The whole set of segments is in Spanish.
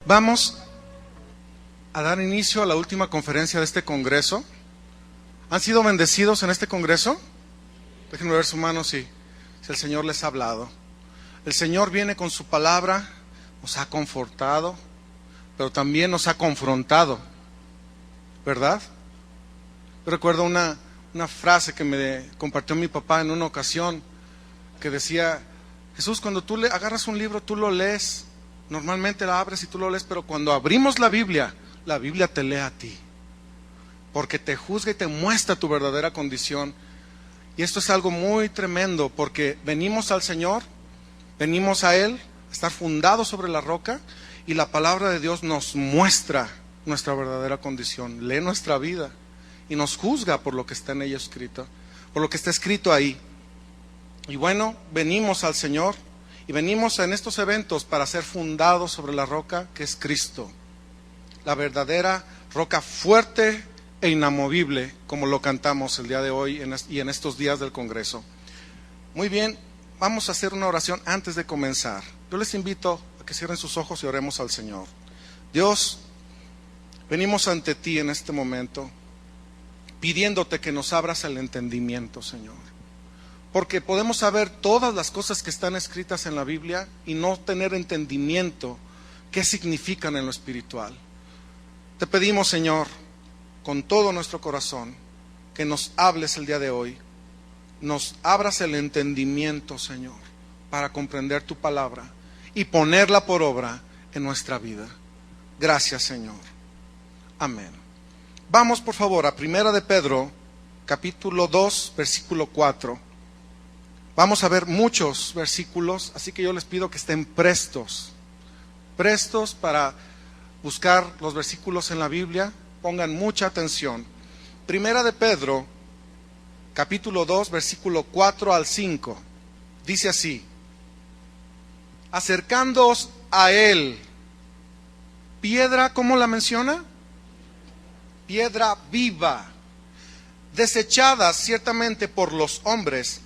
Vamos a dar inicio a la última conferencia de este congreso. ¿Han sido bendecidos en este congreso? Déjenme ver su mano si el Señor les ha hablado. El Señor viene con su palabra, nos ha confortado, pero también nos ha confrontado, ¿verdad? Yo recuerdo una frase que me compartió mi papá en una ocasión, que decía: Jesús, cuando tú agarras un libro, tú lo lees, normalmente la abres y tú lo lees, pero cuando abrimos la Biblia te lee a ti, porque te juzga y te muestra tu verdadera condición. Y esto es algo muy tremendo, porque venimos al Señor, venimos a Él, a estar fundados sobre la roca, y la palabra de Dios nos muestra nuestra verdadera condición, lee nuestra vida y nos juzga por lo que está en ella escrito, por lo que está escrito ahí. Y bueno, venimos al Señor y venimos en estos eventos para ser fundados sobre la roca que es Cristo, la verdadera roca fuerte e inamovible, como lo cantamos el día de hoy y en estos días del Congreso. Muy bien, vamos a hacer una oración antes de comenzar. Yo les invito a que cierren sus ojos y oremos al Señor. Dios, venimos ante ti en este momento, pidiéndote que nos abras el entendimiento, Señor, porque podemos saber todas las cosas que están escritas en la Biblia y no tener entendimiento qué significan en lo espiritual. Te pedimos, Señor, con todo nuestro corazón, que nos hables el día de hoy, nos abras el entendimiento, Señor, para comprender tu palabra y ponerla por obra en nuestra vida. Gracias, Señor. Amén. Vamos, por favor, a 1 de Pedro, capítulo 2, versículo 4. Vamos a ver muchos versículos, así que yo les pido que estén prestos para buscar los versículos en la Biblia. Pongan mucha atención. 1 de Pedro, capítulo 2, versículo 4 al 5. Dice así: acercándoos a Él, piedra, ¿cómo la menciona? Piedra viva, desechada ciertamente por los hombres,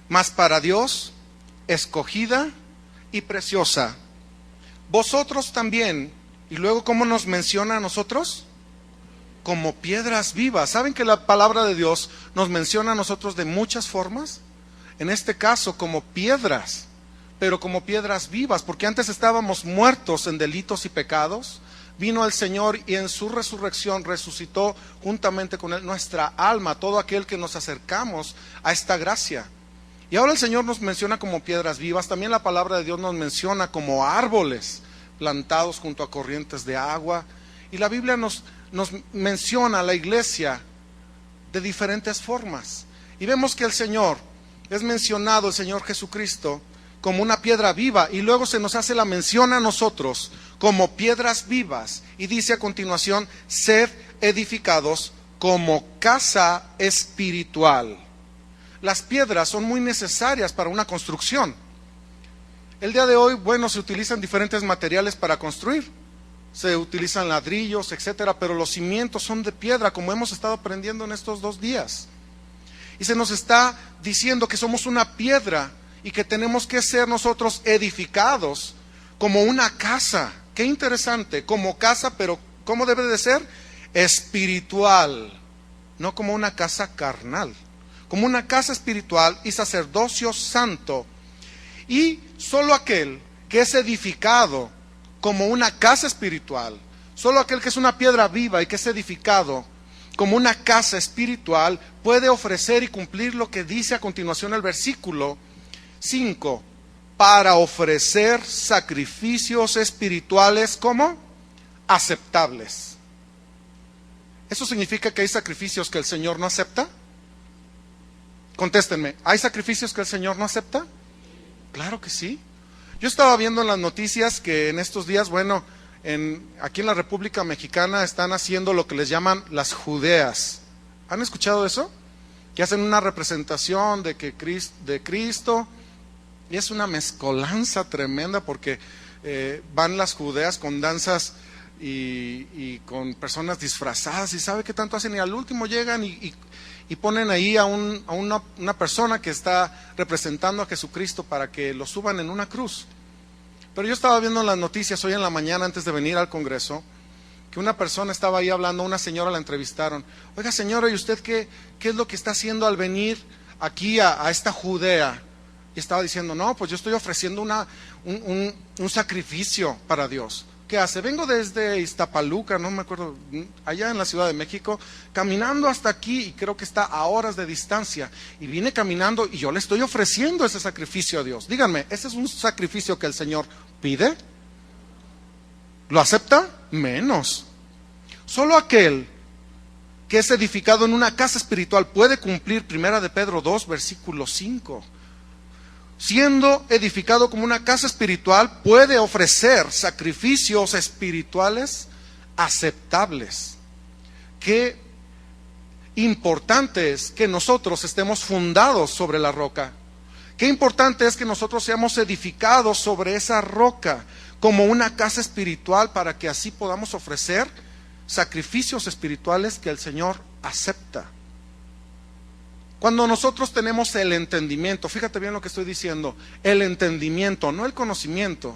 mas para Dios escogida y preciosa. Vosotros también, y luego ¿cómo nos menciona a nosotros? Como piedras vivas. ¿Saben que la palabra de Dios nos menciona a nosotros de muchas formas? En este caso como piedras, pero como piedras vivas, porque antes estábamos muertos en delitos y pecados. Vino el Señor y en su resurrección resucitó juntamente con Él nuestra alma, todo aquel que nos acercamos a esta gracia. Y ahora el Señor nos menciona como piedras vivas. También la palabra de Dios nos menciona como árboles plantados junto a corrientes de agua. Y la Biblia nos menciona a la iglesia de diferentes formas. Y vemos que el Señor es mencionado, el Señor Jesucristo, como una piedra viva, y luego se nos hace la mención a nosotros como piedras vivas, y dice a continuación: sed edificados como casa espiritual. Las piedras son muy necesarias para una construcción. El día de hoy, bueno, se utilizan diferentes materiales para construir, se utilizan ladrillos, etcétera, pero los cimientos son de piedra, como hemos estado aprendiendo en estos 2 días. Y se nos está diciendo que somos una piedra y que tenemos que ser nosotros edificados como una casa. Qué interesante, como casa, pero ¿cómo debe de ser? Espiritual, no como una casa carnal, como una casa espiritual y sacerdocio santo. Y solo aquel que es edificado como una casa espiritual, solo aquel que es una piedra viva y que es edificado como una casa espiritual, puede ofrecer y cumplir lo que dice a continuación el versículo 5, para ofrecer sacrificios espirituales, ¿cómo? Aceptables. ¿Eso significa que hay sacrificios que el Señor no acepta? Contéstenme, ¿hay sacrificios que el Señor no acepta? Claro que sí. Yo estaba viendo en las noticias que en estos días, bueno, aquí en la República Mexicana están haciendo lo que les llaman las judeas. ¿Han escuchado eso? Que hacen una representación de Cristo, y es una mezcolanza tremenda, porque van las judeas con danzas y con personas disfrazadas, y ¿sabe qué tanto hacen? Y al último llegan y ponen ahí a una persona que está representando a Jesucristo para que lo suban en una cruz. Pero yo estaba viendo en las noticias hoy en la mañana antes de venir al Congreso, que una persona estaba ahí hablando, una señora la entrevistaron. Oiga, señora, ¿y usted qué es lo que está haciendo al venir aquí a esta Judea? Y estaba diciendo, no, pues yo estoy ofreciendo un sacrificio para Dios. ¿Qué hace? Vengo desde Iztapaluca, no me acuerdo, allá en la Ciudad de México, caminando hasta aquí, y creo que está a horas de distancia, y vine caminando y yo le estoy ofreciendo ese sacrificio a Dios. Díganme, ¿ese es un sacrificio que el Señor pide? ¿Lo acepta? Menos. Solo aquel que es edificado en una casa espiritual puede cumplir 1 de Pedro 2, versículo 5. Siendo edificado como una casa espiritual, puede ofrecer sacrificios espirituales aceptables. Qué importante es que nosotros estemos fundados sobre la roca. Qué importante es que nosotros seamos edificados sobre esa roca como una casa espiritual, para que así podamos ofrecer sacrificios espirituales que el Señor acepta. Cuando nosotros tenemos el entendimiento, fíjate bien lo que estoy diciendo, el entendimiento, no el conocimiento.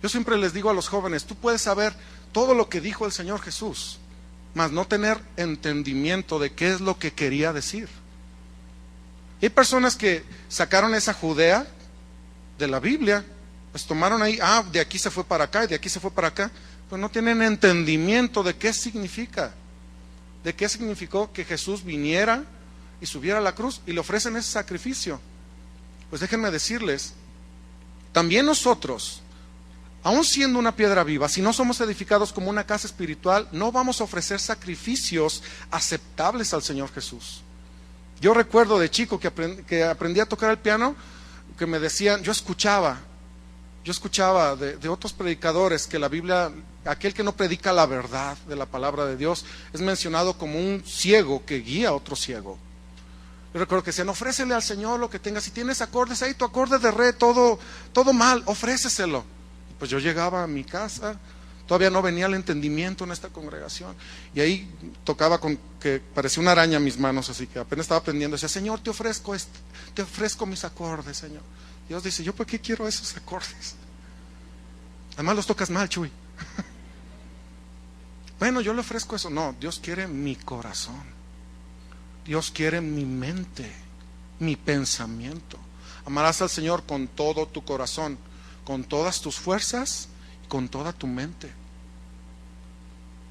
Yo siempre les digo a los jóvenes, tú puedes saber todo lo que dijo el Señor Jesús, mas no tener entendimiento de qué es lo que quería decir. Hay personas que sacaron esa Judea de la Biblia, pues tomaron ahí, de aquí se fue para acá y de aquí se fue para acá, pues no tienen entendimiento de qué significa, de qué significó que Jesús viniera y subiera a la cruz, y le ofrecen ese sacrificio. Pues déjenme decirles, también nosotros, aun siendo una piedra viva, si no somos edificados como una casa espiritual, no vamos a ofrecer sacrificios aceptables al Señor Jesús. Yo recuerdo de chico que aprendí a tocar el piano, que me decían, yo escuchaba de otros predicadores que la Biblia, aquel que no predica la verdad de la palabra de Dios, es mencionado como un ciego que guía a otro ciego. Yo recuerdo que decían, ofrécele al Señor lo que tengas. Si tienes acordes ahí, tu acorde de re, todo mal, ofréceselo. Pues yo llegaba a mi casa, todavía no venía el entendimiento en esta congregación, y ahí tocaba con que parecía una araña en mis manos, así que apenas estaba aprendiendo. Decía, Señor, te ofrezco mis acordes, Señor. Dios dice, ¿yo por qué quiero esos acordes? Además los tocas mal, Chuy. Bueno, yo le ofrezco eso. No, Dios quiere mi corazón. Dios quiere mi mente, mi pensamiento. Amarás al Señor con todo tu corazón, con todas tus fuerzas y con toda tu mente.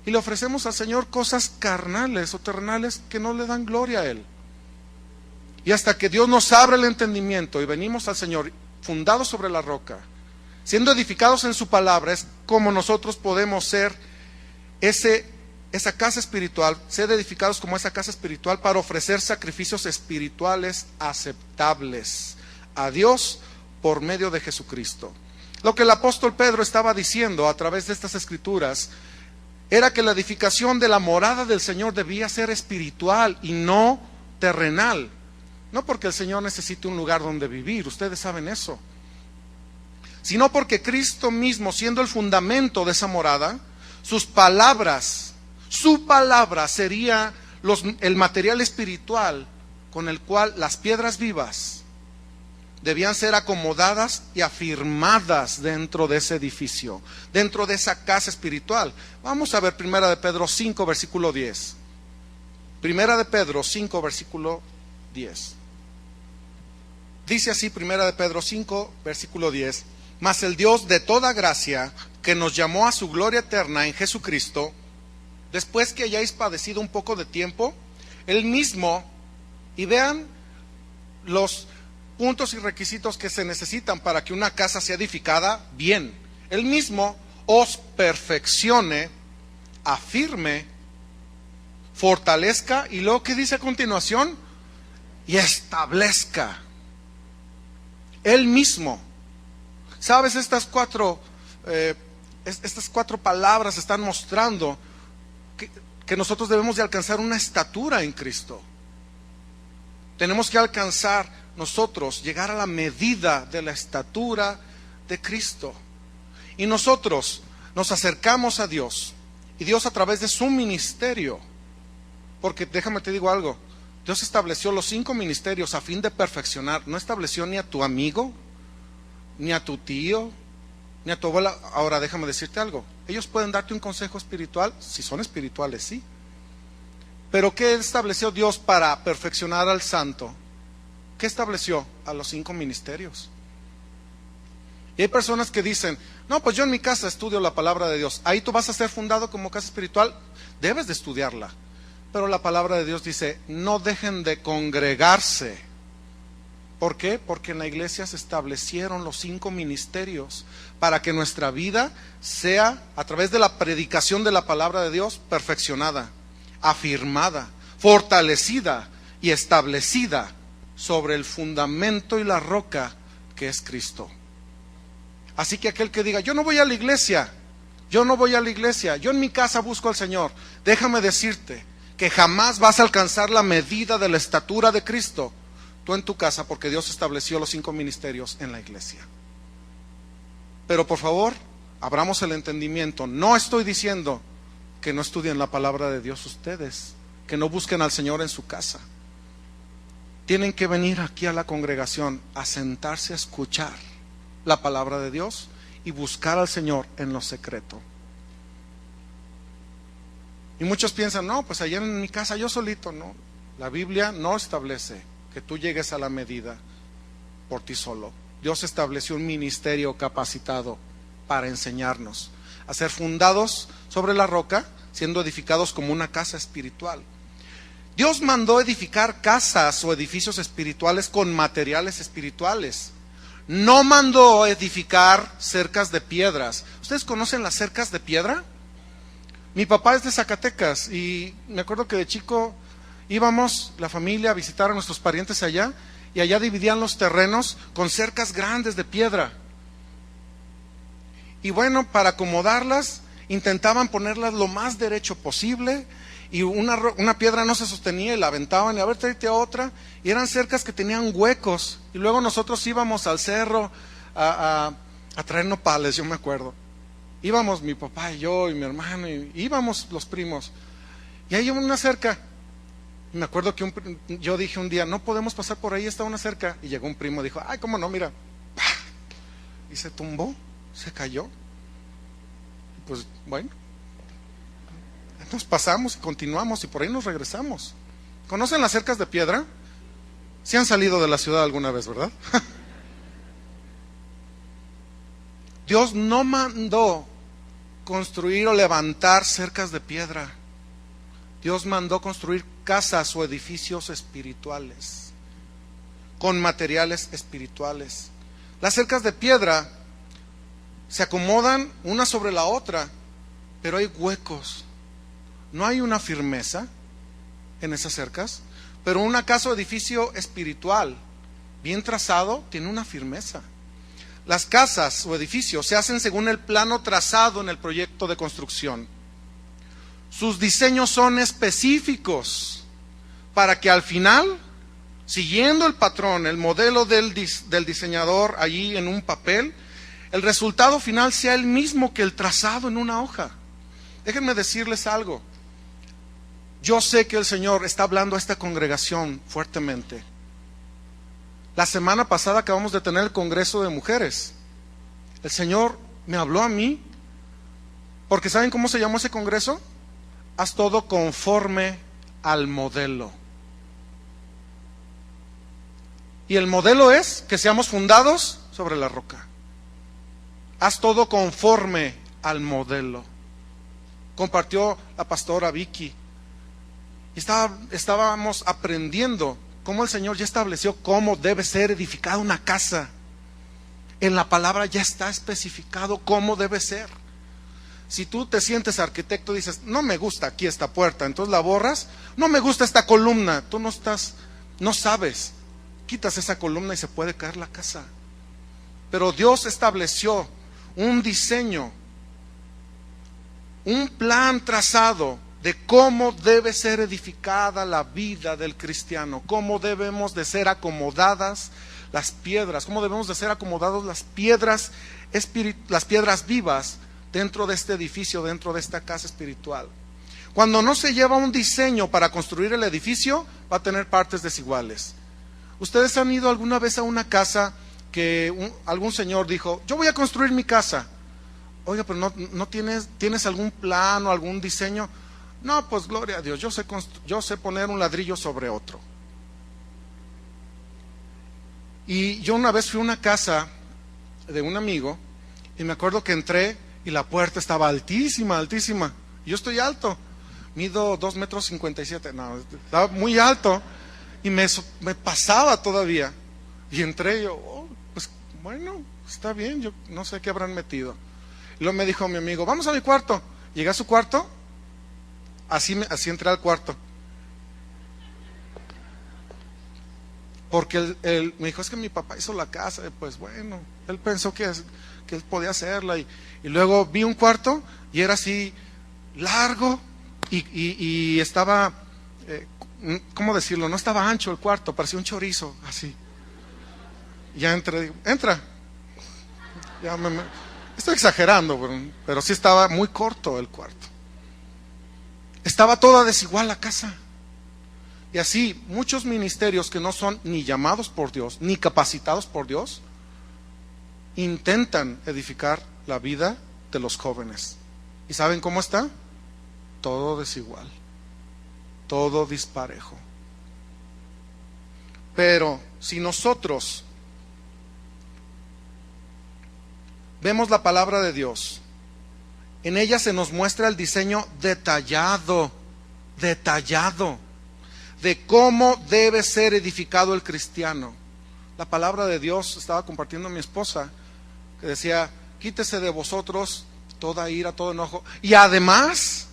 Y le ofrecemos al Señor cosas carnales o terrenales que no le dan gloria a Él. Y hasta que Dios nos abra el entendimiento y venimos al Señor fundados sobre la roca, siendo edificados en su palabra, es como nosotros podemos ser esa casa espiritual, ser edificados como esa casa espiritual para ofrecer sacrificios espirituales aceptables a Dios por medio de Jesucristo. Lo que el apóstol Pedro estaba diciendo a través de estas escrituras era que la edificación de la morada del Señor debía ser espiritual y no terrenal. No porque el Señor necesite un lugar donde vivir, ustedes saben eso, sino porque Cristo mismo, siendo el fundamento de esa morada, sus palabras, su palabra sería el material espiritual con el cual las piedras vivas debían ser acomodadas y afirmadas dentro de ese edificio, dentro de esa casa espiritual. Vamos a ver 1 de Pedro 5, versículo 10. 1 de Pedro 5, versículo 10. Dice así 1 de Pedro 5, versículo 10. Mas el Dios de toda gracia, que nos llamó a su gloria eterna en Jesucristo, después que hayáis padecido un poco de tiempo, Él mismo, y vean los puntos y requisitos que se necesitan para que una casa sea edificada bien. Él mismo os perfeccione, afirme, fortalezca, y luego, ¿qué dice a continuación? Y establezca. Él mismo. ¿Sabes? Estas cuatro palabras están mostrando que nosotros debemos de alcanzar una estatura en Cristo. Tenemos que alcanzar nosotros, llegar a la medida de la estatura de Cristo. Y nosotros nos acercamos a Dios, y Dios a través de su ministerio, porque déjame te digo algo, Dios estableció los 5 ministerios a fin de perfeccionar. No estableció ni a tu amigo, ni a tu tío, ni a tu abuela. Ahora déjame decirte algo, ellos pueden darte un consejo espiritual, si son espirituales, sí. Pero ¿qué estableció Dios para perfeccionar al santo? ¿Qué estableció? A los 5 ministerios. Y hay personas que dicen, no, pues yo en mi casa estudio la palabra de Dios. Ahí tú vas a ser fundado como casa espiritual, debes de estudiarla. Pero la palabra de Dios dice, no dejen de congregarse. ¿Por qué? Porque en la iglesia se establecieron los 5 ministerios para que nuestra vida sea, a través de la predicación de la palabra de Dios, perfeccionada, afirmada, fortalecida y establecida sobre el fundamento y la roca que es Cristo. Así que aquel que diga, yo no voy a la iglesia, yo en mi casa busco al Señor, déjame decirte que jamás vas a alcanzar la medida de la estatura de Cristo, tú en tu casa, porque Dios estableció los 5 ministerios en la iglesia. Pero por favor, abramos el entendimiento. No estoy diciendo que no estudien la palabra de Dios ustedes, que no busquen al Señor en su casa. Tienen que venir aquí a la congregación a sentarse a escuchar la palabra de Dios y buscar al Señor en lo secreto. Y muchos piensan, no, pues allá en mi casa yo solito. No, la Biblia no establece que tú llegues a la medida por ti solo. Dios estableció un ministerio capacitado para enseñarnos a ser fundados sobre la roca, siendo edificados como una casa espiritual. Dios mandó edificar casas o edificios espirituales con materiales espirituales. No mandó edificar cercas de piedras. ¿Ustedes conocen las cercas de piedra? Mi papá es de Zacatecas y me acuerdo que de chico íbamos, la familia, a visitar a nuestros parientes allá, y allá dividían los terrenos con cercas grandes de piedra. Y bueno, para acomodarlas, intentaban ponerlas lo más derecho posible, y una piedra no se sostenía y la aventaban, y a ver, tráete a otra, y eran cercas que tenían huecos, y luego nosotros íbamos al cerro a traer nopales, yo me acuerdo. Íbamos mi papá y yo y mi hermano, y íbamos los primos, y ahí una cerca. Y me acuerdo que yo dije un día, no podemos pasar por ahí, está una cerca. Y llegó un primo y dijo, ay, cómo no, mira. Y se tumbó, se cayó. Y pues bueno, nos pasamos y continuamos y por ahí nos regresamos. ¿Conocen las cercas de piedra? Sí han salido de la ciudad alguna vez, ¿verdad? Dios no mandó construir o levantar cercas de piedra. Dios mandó construir casas o edificios espirituales con materiales espirituales. Las cercas de piedra se acomodan una sobre la otra, pero hay huecos. No hay una firmeza en esas cercas, pero una casa o edificio espiritual bien trazado tiene una firmeza. Las casas o edificios se hacen según el plano trazado en el proyecto de construcción. Sus diseños son específicos para que al final, siguiendo el patrón, el modelo del diseñador allí en un papel, el resultado final sea el mismo que el trazado en una hoja. Déjenme decirles algo. Yo sé que el Señor está hablando a esta congregación fuertemente. La semana pasada acabamos de tener el Congreso de Mujeres. El Señor me habló a mí, porque ¿saben cómo se llamó ese congreso? Haz todo conforme al modelo. Y el modelo es que seamos fundados sobre la roca. Haz todo conforme al modelo. Compartió la pastora Vicky. Y estábamos aprendiendo cómo el Señor ya estableció cómo debe ser edificada una casa. En la palabra ya está especificado cómo debe ser. Si tú te sientes arquitecto y dices, no me gusta aquí esta puerta, entonces la borras. No me gusta esta columna, tú no sabes. Quitas esa columna y se puede caer la casa. Pero Dios estableció un diseño, un plan trazado de cómo debe ser edificada la vida del cristiano, cómo debemos de ser acomodadas las piedras, cómo debemos de ser acomodadas las piedras vivas dentro de este edificio, dentro de esta casa espiritual. Cuando no se lleva un diseño para construir el edificio, va a tener partes desiguales. ¿Ustedes han ido alguna vez a una casa que algún señor dijo, yo voy a construir mi casa. Oiga, pero no tienes algún plan o algún diseño. No, pues gloria a Dios, yo sé poner un ladrillo sobre otro. Y yo una vez fui a una casa de un amigo y me acuerdo que entré y la puerta estaba altísima, altísima. Yo estoy alto, mido 2,57 metros, no, estaba muy alto y me pasaba todavía. Y entré y yo, pues bueno, está bien, yo no sé qué habrán metido. Y luego me dijo mi amigo, vamos a mi cuarto. Llegué a su cuarto, así entré al cuarto. Porque él me dijo, es que mi papá hizo la casa. Pues bueno, él pensó que él podía hacerla. Y luego vi un cuarto y era así largo y estaba, ¿cómo decirlo? No estaba ancho el cuarto, parecía un chorizo, así. Ya entré, digo, entra. Ya estoy exagerando, pero sí estaba muy corto el cuarto. Estaba toda desigual la casa. Y así, muchos ministerios que no son ni llamados por Dios, ni capacitados por Dios, intentan edificar la vida de los jóvenes. ¿Y saben cómo está? Todo desigual, todo disparejo. Pero si nosotros vemos la palabra de Dios, en ella se nos muestra el diseño detallado de cómo debe ser edificado el cristiano. La palabra de Dios, estaba compartiendo a mi esposa, que decía, quítese de vosotros toda ira, todo enojo. Y además,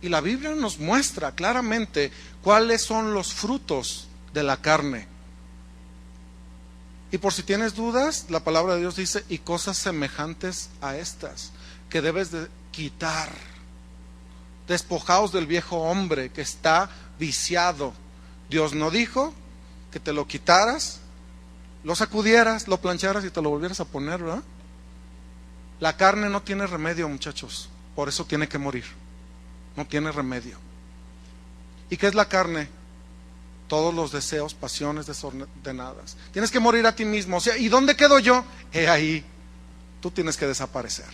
y la Biblia nos muestra claramente cuáles son los frutos de la carne. Y por si tienes dudas, la palabra de Dios dice, y cosas semejantes a estas, que debes de quitar. Despojaos del viejo hombre que está viciado. Dios no dijo que te lo quitaras, lo sacudieras, lo plancharas y te lo volvieras a poner, ¿verdad? La carne no tiene remedio, muchachos, por eso tiene que morir. No tiene remedio. ¿Y qué es la carne? Todos los deseos, pasiones desordenadas. Tienes que morir a ti mismo. O sea, ¿y dónde quedo yo? Ahí. Tú tienes que desaparecer.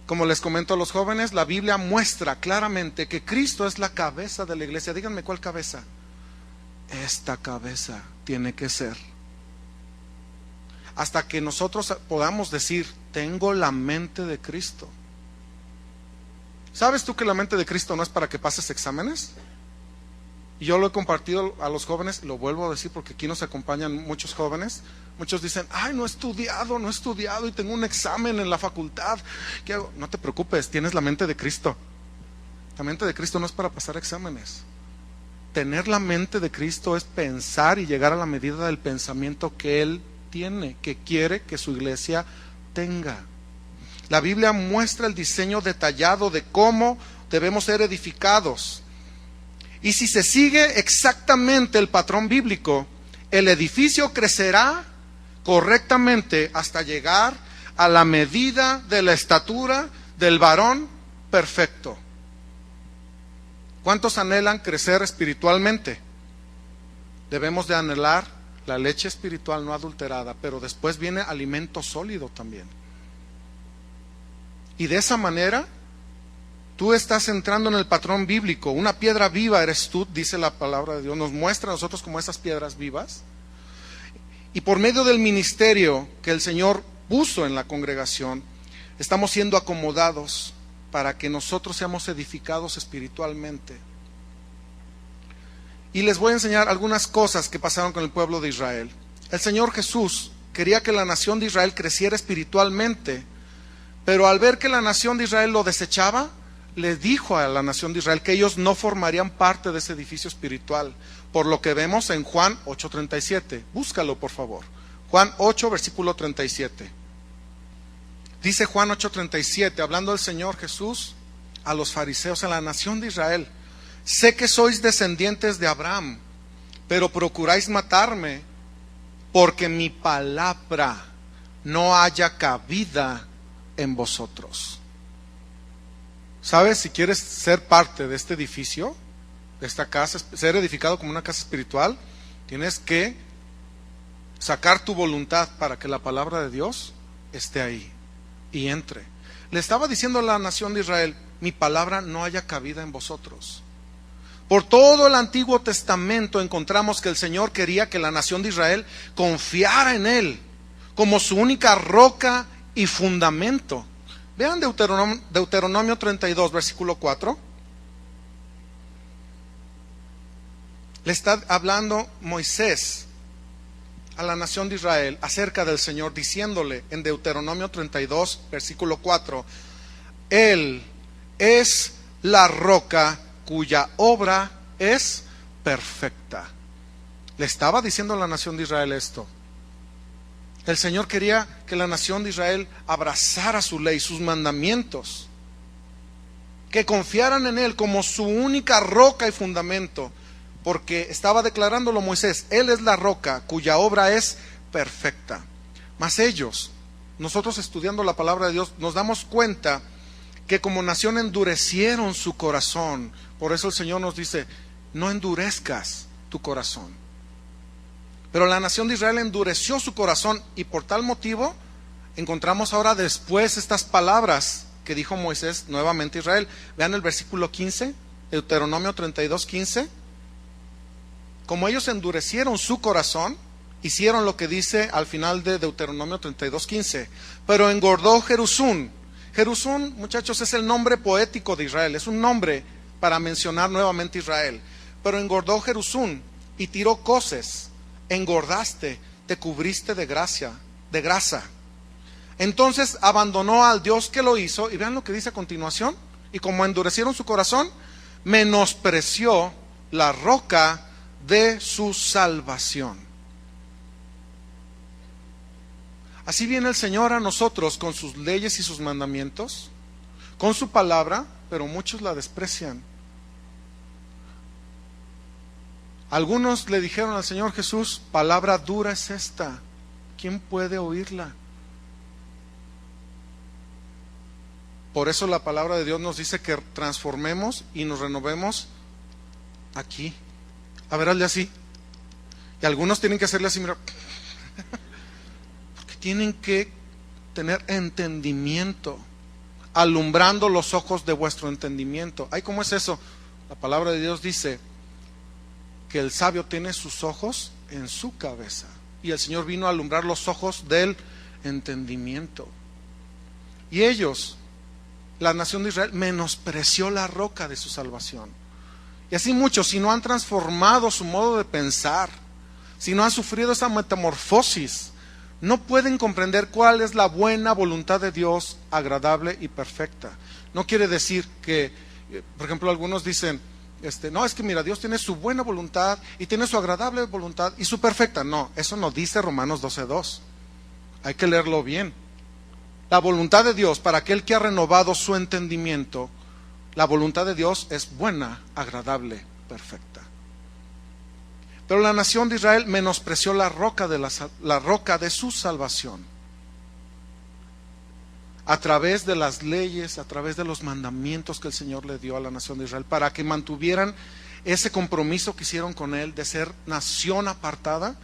Como les comento a los jóvenes, la Biblia muestra claramente que Cristo es la cabeza de la iglesia. Díganme, ¿cuál cabeza? Esta cabeza tiene que ser. Hasta que nosotros podamos decir, tengo la mente de Cristo. ¿Sabes tú que la mente de Cristo no es para que pases exámenes? Y yo lo he compartido a los jóvenes, lo vuelvo a decir porque aquí nos acompañan muchos jóvenes. Muchos dicen, ay, no he estudiado y tengo un examen en la facultad. ¿Qué hago? No te preocupes, tienes la mente de Cristo. La mente de Cristo no es para pasar exámenes. Tener la mente de Cristo es pensar y llegar a la medida del pensamiento que Él tiene, que quiere que su iglesia tenga. La Biblia muestra el diseño detallado de cómo debemos ser edificados. Y si se sigue exactamente el patrón bíblico, el edificio crecerá correctamente hasta llegar a la medida de la estatura del varón perfecto. ¿Cuántos anhelan crecer espiritualmente? Debemos de anhelar la leche espiritual no adulterada, pero después viene alimento sólido también. Y de esa manera, tú estás entrando en el patrón bíblico. Una piedra viva eres tú, dice la palabra de Dios. Nos muestra a nosotros como esas piedras vivas. Y por medio del ministerio que el Señor puso en la congregación, estamos siendo acomodados para que nosotros seamos edificados espiritualmente. Y les voy a enseñar algunas cosas que pasaron con el pueblo de Israel. El Señor Jesús quería que la nación de Israel creciera espiritualmente, pero al ver que la nación de Israel lo desechaba, le dijo a la nación de Israel que ellos no formarían parte de ese edificio espiritual, por lo que vemos en Juan 8:37. Búscalo, por favor. Juan 8, versículo 37. Dice Juan 8:37, hablando del Señor Jesús a los fariseos, a la nación de Israel: sé que sois descendientes de Abraham, pero procuráis matarme, porque mi palabra no haya cabida en vosotros. ¿Sabes? Si quieres ser parte de este edificio, de esta casa, ser edificado como una casa espiritual, tienes que sacar tu voluntad para que la palabra de Dios esté ahí y entre. Le estaba diciendo a la nación de Israel: mi palabra no haya cabida en vosotros. Por todo el Antiguo Testamento encontramos que el Señor quería que la nación de Israel confiara en Él como su única roca y fundamento. Vean Deuteronomio 32, versículo 4. Le está hablando Moisés a la nación de Israel acerca del Señor, diciéndole en Deuteronomio 32, versículo 4: Él es la roca cuya obra es perfecta. Le estaba diciendo a la nación de Israel esto. El Señor quería que la nación de Israel abrazara su ley, sus mandamientos, que confiaran en Él como su única roca y fundamento, porque estaba declarándolo Moisés: Él es la roca cuya obra es perfecta. Mas ellos, nosotros estudiando la palabra de Dios, nos damos cuenta que como nación endurecieron su corazón. Por eso el Señor nos dice: no endurezcas tu corazón. Pero la nación de Israel endureció su corazón, y por tal motivo encontramos ahora después estas palabras que dijo Moisés nuevamente a Israel. Vean el versículo 15, Deuteronomio 32, 15. Como ellos endurecieron su corazón, hicieron lo que dice al final de Deuteronomio 32, 15. Pero engordó Jerusún. Jerusún, muchachos, es el nombre poético de Israel, es un nombre para mencionar nuevamente Israel. Pero engordó Jerusún y tiró coces. Engordaste, te cubriste de grasa. Entonces abandonó al Dios que lo hizo, y vean lo que dice a continuación: y como endurecieron su corazón, menospreció la roca de su salvación. Así viene el Señor a nosotros con sus leyes y sus mandamientos, con su palabra, pero muchos la desprecian. Algunos le dijeron al Señor Jesús: palabra dura es esta, ¿quién puede oírla? Por eso la palabra de Dios nos dice que transformemos y nos renovemos aquí. A ver, hazle así. Y algunos tienen que hacerle así, mira. Porque tienen que tener entendimiento, alumbrando los ojos de vuestro entendimiento. Ay, ¿cómo es eso? La palabra de Dios dice que el sabio tiene sus ojos en su cabeza, y el Señor vino a alumbrar los ojos del entendimiento. Y ellos, la nación de Israel, menospreció la roca de su salvación. Y así muchos, si no han transformado su modo de pensar, si no han sufrido esa metamorfosis, no pueden comprender cuál es la buena voluntad de Dios, agradable y perfecta. No quiere decir que, por ejemplo, algunos dicen: no, es que mira, Dios tiene su buena voluntad y tiene su agradable voluntad y su perfecta. No, eso no dice Romanos 12:2. Hay que leerlo bien. La voluntad de Dios para aquel que ha renovado su entendimiento, la voluntad de Dios es buena, agradable, perfecta. Pero la nación de Israel menospreció la roca de su salvación. A través de las leyes, a través de los mandamientos que el Señor le dio a la nación de Israel, para que mantuvieran ese compromiso que hicieron con Él de ser nación apartada.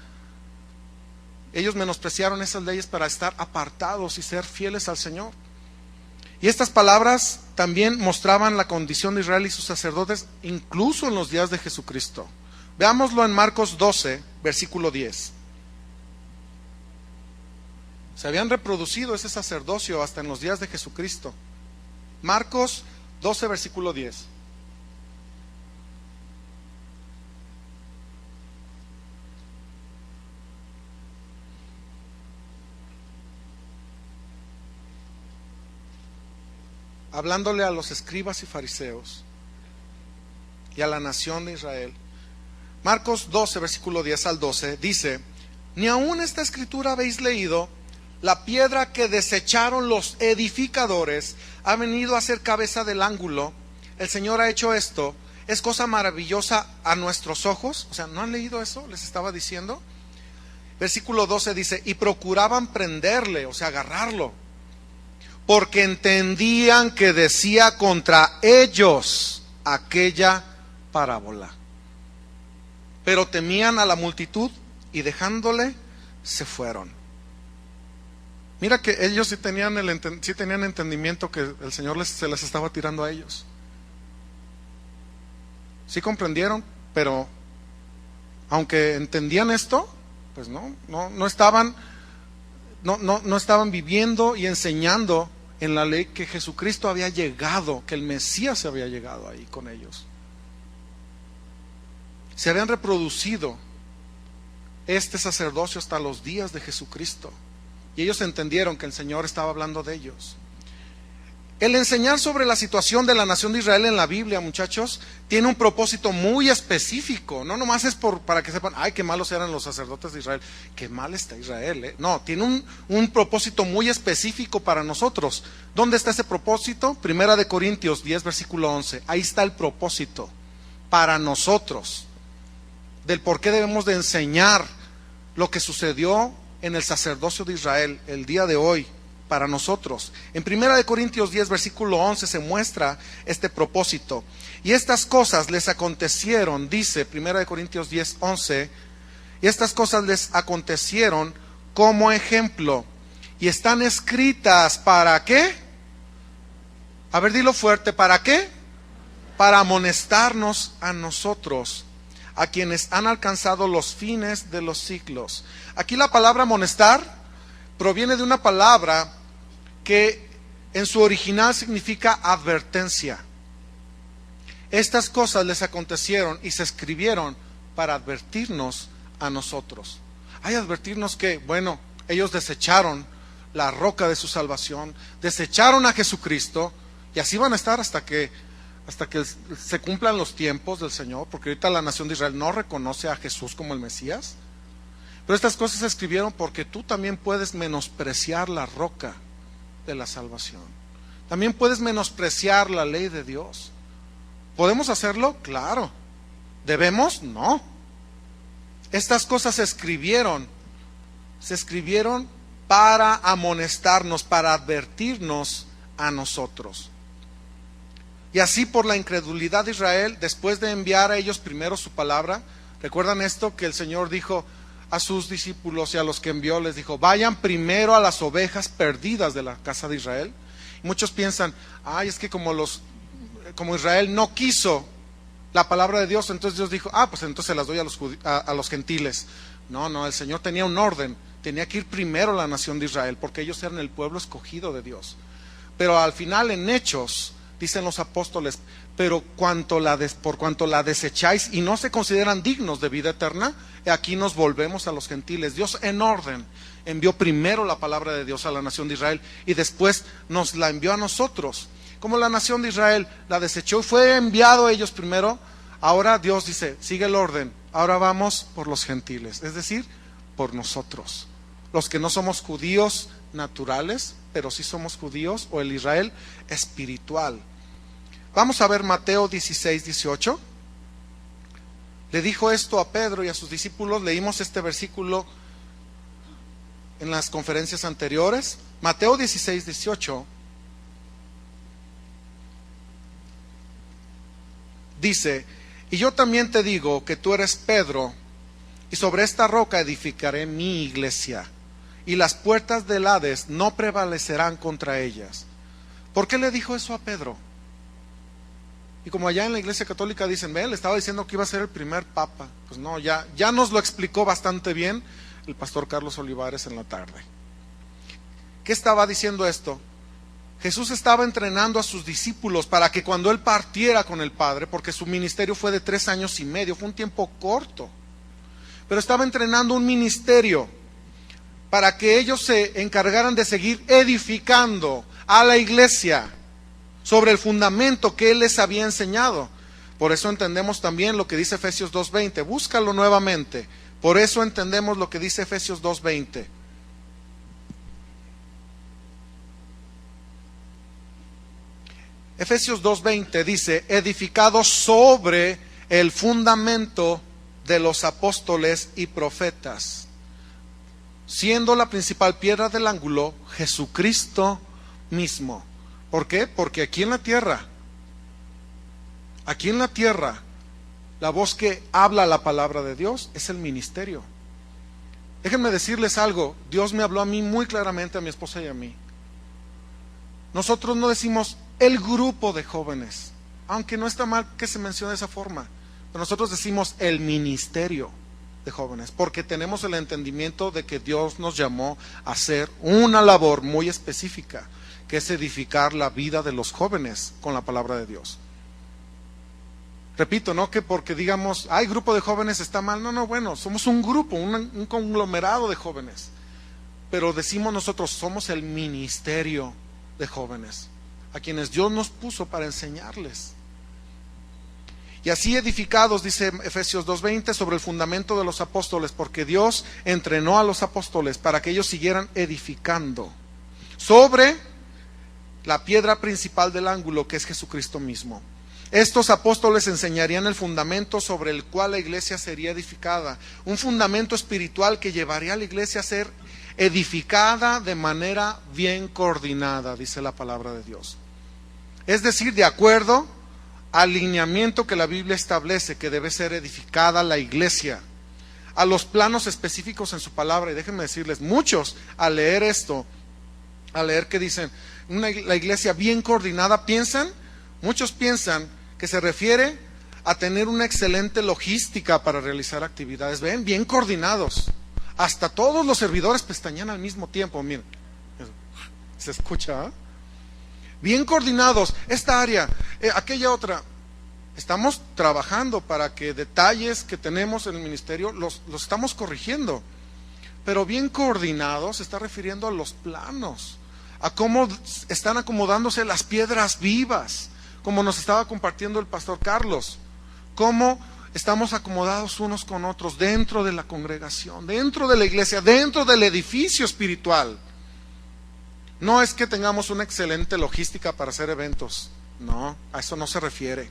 Ellos menospreciaron esas leyes para estar apartados y ser fieles al Señor. Y estas palabras también mostraban la condición de Israel y sus sacerdotes, incluso en los días de Jesucristo. Veámoslo en Marcos 12, versículo 10. Se habían reproducido ese sacerdocio hasta en los días de Jesucristo. Marcos 12, versículo 10. Hablándole a los escribas y fariseos y a la nación de Israel. Marcos 12, versículo 10 al 12, dice: ni aún esta escritura habéis leído: la piedra que desecharon los edificadores ha venido a ser cabeza del ángulo. El Señor ha hecho esto. Es cosa maravillosa a nuestros ojos. O sea, ¿no han leído eso? Les estaba diciendo. Versículo 12 dice: y procuraban prenderle, o sea, agarrarlo, porque entendían que decía contra ellos aquella parábola. Pero temían a la multitud, y dejándole, se fueron. Mira que ellos sí tenían entendimiento que el Señor se les estaba tirando a ellos. Sí comprendieron, pero aunque entendían esto, pues no estaban viviendo y enseñando en la ley que Jesucristo había llegado, que el Mesías había llegado ahí con ellos. Se habían reproducido este sacerdocio hasta los días de Jesucristo, y ellos entendieron que el Señor estaba hablando de ellos. El enseñar sobre la situación de la nación de Israel en la Biblia, muchachos, tiene un propósito muy específico. No nomás es para que sepan, ay, qué malos eran los sacerdotes de Israel, qué mal está Israel, No, tiene un propósito muy específico para nosotros. ¿Dónde está ese propósito? Primera de Corintios 10, versículo 11. Ahí está el propósito para nosotros, del por qué debemos de enseñar lo que sucedió en el sacerdocio de Israel el día de hoy para nosotros. En 1 Corintios 10, versículo 11 se muestra este propósito. Y estas cosas les acontecieron, dice 1 Corintios 10, 11, y estas cosas les acontecieron como ejemplo, y están escritas ¿para qué? A ver, dilo fuerte, ¿para qué? Para amonestarnos a nosotros, a quienes han alcanzado los fines de los siglos. Aquí la palabra amonestar proviene de una palabra que en su original significa advertencia. Estas cosas les acontecieron y se escribieron para advertirnos a nosotros. Hay advertirnos que, bueno, ellos desecharon la roca de su salvación, desecharon a Jesucristo, y así van a estar hasta que se cumplan los tiempos del Señor, porque ahorita la nación de Israel no reconoce a Jesús como el Mesías. Pero estas cosas se escribieron porque tú también puedes menospreciar la roca de la salvación. También puedes menospreciar la ley de Dios. ¿Podemos hacerlo? Claro. ¿Debemos? No. Estas cosas se escribieron para amonestarnos, para advertirnos a nosotros. Y así, por la incredulidad de Israel, después de enviar a ellos primero su palabra, ¿recuerdan esto que el Señor dijo a sus discípulos y a los que envió? Les dijo, vayan primero a las ovejas perdidas de la casa de Israel. Y muchos piensan, ay, es que como Israel no quiso la palabra de Dios, entonces Dios dijo, pues entonces las doy a los gentiles. No, el Señor tenía un orden, tenía que ir primero a la nación de Israel, porque ellos eran el pueblo escogido de Dios. Pero al final, en Hechos, dicen los apóstoles, pero por cuanto la desecháis y no se consideran dignos de vida eterna, aquí nos volvemos a los gentiles. Dios en orden envió primero la palabra de Dios a la nación de Israel y después nos la envió a nosotros. Como la nación de Israel la desechó y fue enviado a ellos primero, ahora Dios dice, sigue el orden, ahora vamos por los gentiles, es decir, por nosotros, los que no somos judíos naturales, pero sí somos judíos, o el Israel espiritual. Vamos a ver Mateo 16, 18. Le dijo esto a Pedro y a sus discípulos. Leímos este versículo en las conferencias anteriores. Mateo 16, 18 dice, y yo también te digo que tú eres Pedro, y sobre esta roca edificaré mi iglesia, y las puertas del Hades no prevalecerán contra ellas. ¿Por qué le dijo eso a Pedro? Y como allá en la Iglesia Católica dicen, le estaba diciendo que iba a ser el primer papa. Pues no, ya nos lo explicó bastante bien el pastor Carlos Olivares en la tarde. ¿Qué estaba diciendo esto? Jesús estaba entrenando a sus discípulos para que cuando Él partiera con el Padre, porque su ministerio fue de 3 años y medio, fue un tiempo corto, pero estaba entrenando un ministerio para que ellos se encargaran de seguir edificando a la iglesia sobre el fundamento que Él les había enseñado. Por eso entendemos también lo que dice Efesios 2:20. Búscalo nuevamente. Por eso entendemos lo que dice Efesios 2:20. Efesios 2:20 dice, edificado sobre el fundamento de los apóstoles y profetas, siendo la principal piedra del ángulo Jesucristo mismo. ¿Por qué? Porque aquí en la tierra, la voz que habla la palabra de Dios es el ministerio. Déjenme decirles algo, Dios me habló a mí muy claramente, a mi esposa y a mí. Nosotros no decimos el grupo de jóvenes, aunque no está mal que se mencione de esa forma, pero nosotros decimos el ministerio de jóvenes, porque tenemos el entendimiento de que Dios nos llamó a hacer una labor muy específica, que es edificar la vida de los jóvenes con la palabra de Dios. Repito, no que porque digamos, hay grupo de jóvenes está mal, no, bueno, somos un grupo, un conglomerado de jóvenes, pero decimos nosotros, somos el ministerio de jóvenes, a quienes Dios nos puso para enseñarles. Y así edificados, dice Efesios 2:20, sobre el fundamento de los apóstoles, porque Dios entrenó a los apóstoles para que ellos siguieran edificando sobre la piedra principal del ángulo, que es Jesucristo mismo. Estos apóstoles enseñarían el fundamento sobre el cual la iglesia sería edificada, un fundamento espiritual que llevaría a la iglesia a ser edificada de manera bien coordinada, dice la palabra de Dios. Es decir, de acuerdo al lineamiento que la Biblia establece que debe ser edificada la iglesia, a los planos específicos en su palabra. Y déjenme decirles, muchos al leer esto, al leer que dicen la iglesia bien coordinada, muchos piensan que se refiere a tener una excelente logística para realizar actividades. Ven, bien coordinados. Hasta todos los servidores pestañean al mismo tiempo. Miren, se escucha, ¿eh? Bien coordinados, esta área, aquella otra. Estamos trabajando para que detalles que tenemos en el ministerio los estamos corrigiendo. Pero bien coordinados se está refiriendo a los planos, a cómo están acomodándose las piedras vivas, como nos estaba compartiendo el pastor Carlos, cómo estamos acomodados unos con otros dentro de la congregación, dentro de la iglesia, dentro del edificio espiritual. No es que tengamos una excelente logística para hacer eventos, no, a eso no se refiere.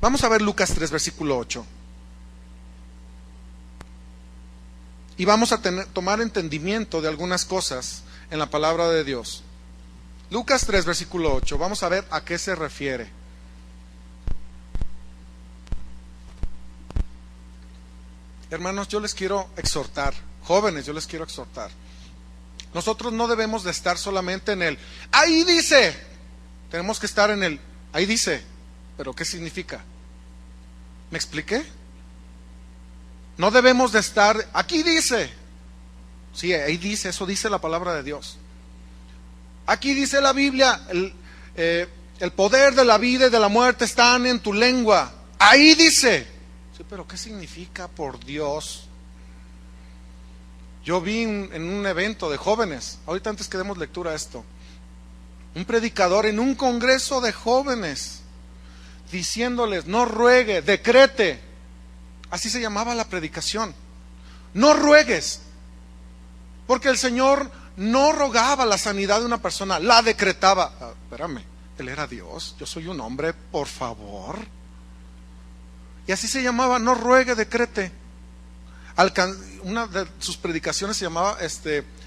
Vamos a ver Lucas 3, versículo 8. Y vamos a tomar entendimiento de algunas cosas en la palabra de Dios. Lucas 3, versículo 8. Vamos a ver a qué se refiere. Hermanos, yo les quiero exhortar, jóvenes, yo les quiero exhortar. Nosotros no debemos de estar solamente en el, ahí dice. Tenemos que estar en el, ahí dice. ¿Pero qué significa? ¿Me expliqué? No debemos de estar, aquí dice. Sí, ahí dice, eso dice la palabra de Dios. Aquí dice la Biblia, el poder de la vida y de la muerte están en tu lengua. Ahí dice. Sí, pero ¿qué significa, por Dios? Yo vi en un evento de jóvenes, ahorita antes que demos lectura a esto, un predicador en un congreso de jóvenes, diciéndoles, no ruegue, decrete. Así se llamaba la predicación. No ruegues, porque el Señor no rogaba la sanidad de una persona, la decretaba. Espérame, Él era Dios, yo soy un hombre, por favor. Y así se llamaba, no ruegue, decrete. Una de sus predicaciones se llamaba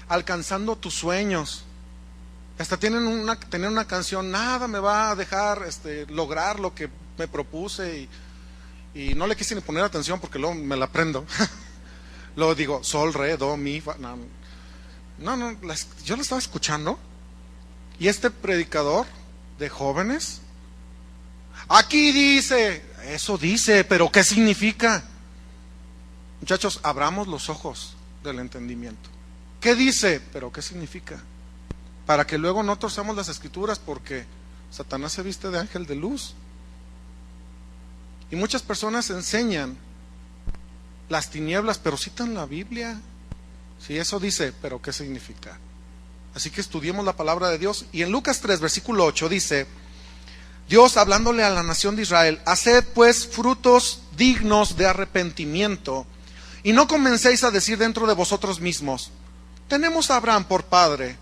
Alcanzando tus sueños. Hasta tenían una canción, nada me va a dejar lograr lo que me propuse, y no le quise ni poner atención porque luego me la aprendo. Luego digo, sol, re, do, mi, fa. No, yo lo estaba escuchando, y este predicador de jóvenes, aquí dice, eso dice, pero ¿qué significa? Muchachos, abramos los ojos del entendimiento. ¿Qué dice? Pero ¿qué significa? Para que luego no torcamos las escrituras, porque Satanás se viste de ángel de luz. Y muchas personas enseñan las tinieblas, pero citan la Biblia. Si eso dice, pero ¿qué significa? Así que estudiemos la palabra de Dios. Y en Lucas 3, versículo 8 dice, Dios hablándole a la nación de Israel, haced pues frutos dignos de arrepentimiento, y no comencéis a decir dentro de vosotros mismos, tenemos a Abraham por padre,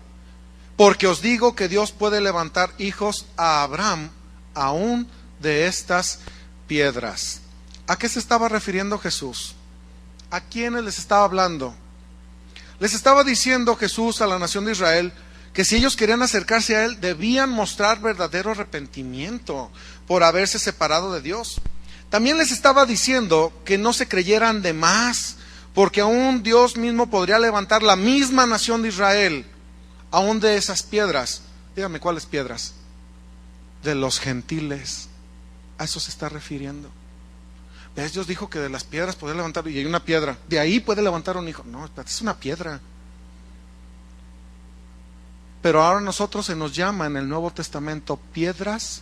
porque os digo que Dios puede levantar hijos a Abraham aún de estas piedras. ¿A qué se estaba refiriendo Jesús? ¿A quiénes les estaba hablando? Les estaba diciendo Jesús a la nación de Israel que si ellos querían acercarse a Él, debían mostrar verdadero arrepentimiento por haberse separado de Dios. También les estaba diciendo que no se creyeran de más porque aún Dios mismo podría levantar la misma nación de Israel, aún de esas piedras. Dígame, ¿cuáles piedras? De los gentiles. A eso se está refiriendo. ¿Ves? Dios dijo que de las piedras podía levantar, y hay una piedra, de ahí puede levantar un hijo. No, espérate, es una piedra. Pero ahora a nosotros se nos llama en el Nuevo Testamento piedras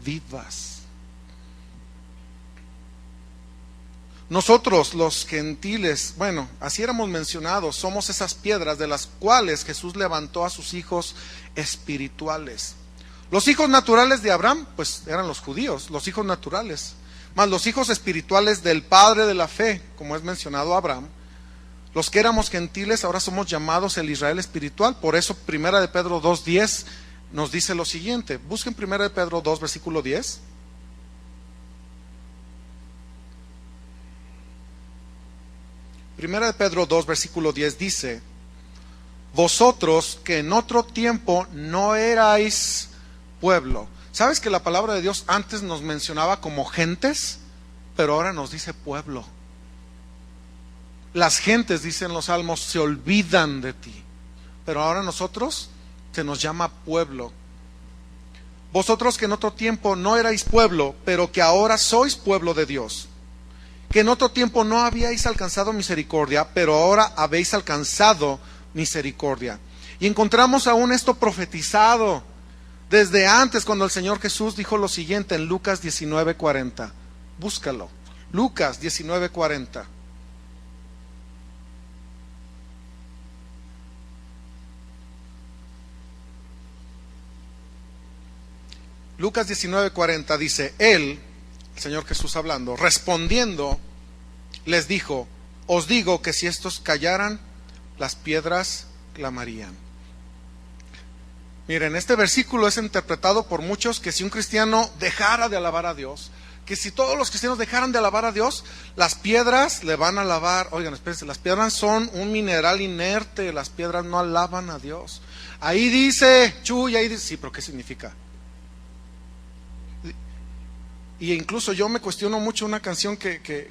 vivas. Nosotros los gentiles, bueno, así éramos mencionados, somos esas piedras de las cuales Jesús levantó a sus hijos espirituales. Los hijos naturales de Abraham, pues eran los judíos, los hijos naturales, más los hijos espirituales del Padre de la fe, como es mencionado Abraham. Los que éramos gentiles ahora somos llamados el Israel espiritual. Por eso 1 de Pedro 2:10 nos dice lo siguiente. Busquen 1 de Pedro 2, versículo 10. Primera de Pedro 2, versículo 10 dice: vosotros que en otro tiempo no erais pueblo. ¿Sabes que la palabra de Dios antes nos mencionaba como gentes? Pero ahora nos dice pueblo. Las gentes, dicen los salmos, se olvidan de ti. Pero ahora nosotros se nos llama pueblo. Vosotros que en otro tiempo no erais pueblo, pero que ahora sois pueblo de Dios. Que en otro tiempo no habíais alcanzado misericordia, pero ahora habéis alcanzado misericordia. Y encontramos aún esto profetizado desde antes, cuando el Señor Jesús dijo lo siguiente en Lucas 19:40. Búscalo. Lucas 19:40. Lucas 19:40 dice: Él, el Señor Jesús hablando, respondiendo, les dijo: os digo que si estos callaran, las piedras clamarían. Miren, este versículo es interpretado por muchos que si un cristiano dejara de alabar a Dios, que si todos los cristianos dejaran de alabar a Dios, las piedras le van a alabar. Oigan, espérense, las piedras son un mineral inerte, las piedras no alaban a Dios. Ahí dice, Chuy, ahí dice, sí, pero ¿qué significa? Y incluso yo me cuestiono mucho una canción que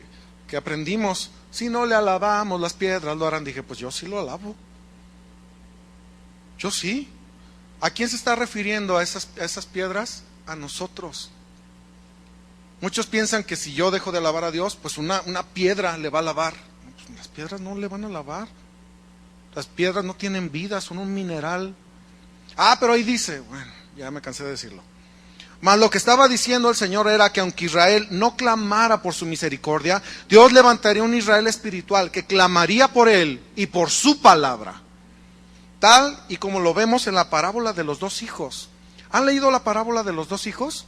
aprendimos: si no le alabamos, las piedras lo harán. Dije, pues yo sí lo alabo. Yo sí. ¿A quién se está refiriendo a esas piedras? A nosotros. Muchos piensan que si yo dejo de alabar a Dios, pues una piedra le va a alabar. Pues las piedras no le van a alabar. Las piedras no tienen vida, son un mineral. Pero ahí dice, bueno, ya me cansé de decirlo. Mas lo que estaba diciendo el Señor era que aunque Israel no clamara por su misericordia, Dios levantaría un Israel espiritual que clamaría por él y por su palabra. Tal y como lo vemos en la parábola de los dos hijos. ¿Han leído la parábola de los dos hijos?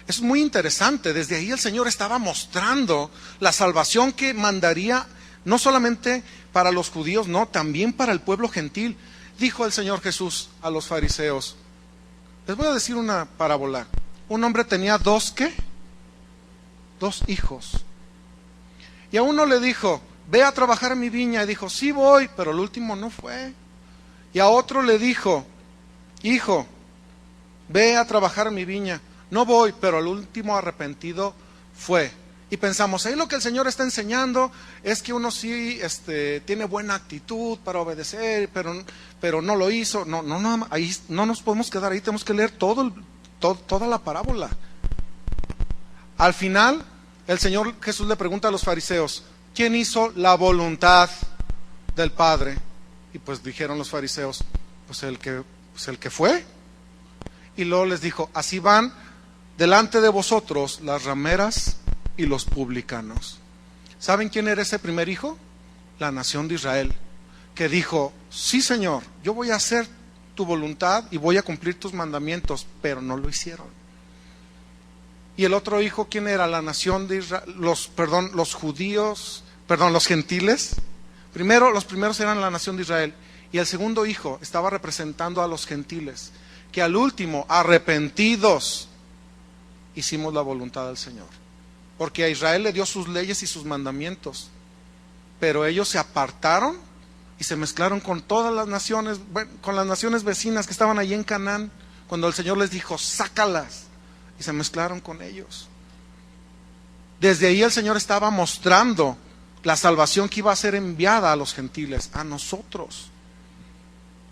Es muy interesante. Desde ahí el Señor estaba mostrando la salvación que mandaría no solamente para los judíos, no, también para el pueblo gentil. Dijo el Señor Jesús a los fariseos. Les voy a decir una parábola. Un hombre tenía dos hijos. Y a uno le dijo: ve a trabajar en mi viña. Y dijo: sí voy, pero el último no fue. Y a otro le dijo: hijo, ve a trabajar en mi viña. No voy, pero el último arrepentido fue. Y pensamos, ahí lo que el Señor está enseñando es que uno sí tiene buena actitud para obedecer, pero no lo hizo. No, ahí no nos podemos quedar ahí, tenemos que leer toda la parábola. Al final, el Señor Jesús le pregunta a los fariseos: ¿quién hizo la voluntad del Padre? Y pues dijeron los fariseos: pues el que fue. Y luego les dijo: así van delante de vosotros las rameras y los publicanos. ¿Saben quién era ese primer hijo? La nación de Israel, que dijo: sí, Señor, yo voy a hacer tu voluntad y voy a cumplir tus mandamientos, pero no lo hicieron. Y el otro hijo, ¿quién era? La nación de Israel, los gentiles. Los primeros eran la nación de Israel, y el segundo hijo estaba representando a los gentiles, que al último, arrepentidos, hicimos la voluntad del Señor. Porque a Israel le dio sus leyes y sus mandamientos, pero ellos se apartaron y se mezclaron con todas las naciones, con las naciones vecinas que estaban allí en Canaán, cuando el Señor les dijo: sácalas, y se mezclaron con ellos. Desde ahí el Señor estaba mostrando la salvación que iba a ser enviada a los gentiles, a nosotros.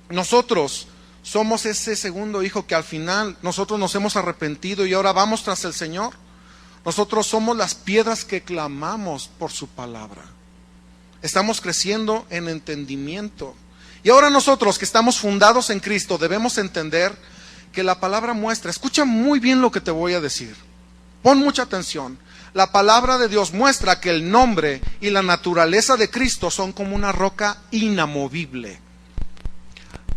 Nosotros somos ese segundo hijo que al final nosotros nos hemos arrepentido y ahora vamos tras el Señor. Nosotros somos las piedras que clamamos por su palabra. Estamos creciendo en entendimiento. Y ahora nosotros que estamos fundados en Cristo debemos entender que la palabra muestra, escucha muy bien lo que te voy a decir, pon mucha atención. La palabra de Dios muestra que el nombre y la naturaleza de Cristo son como una roca inamovible.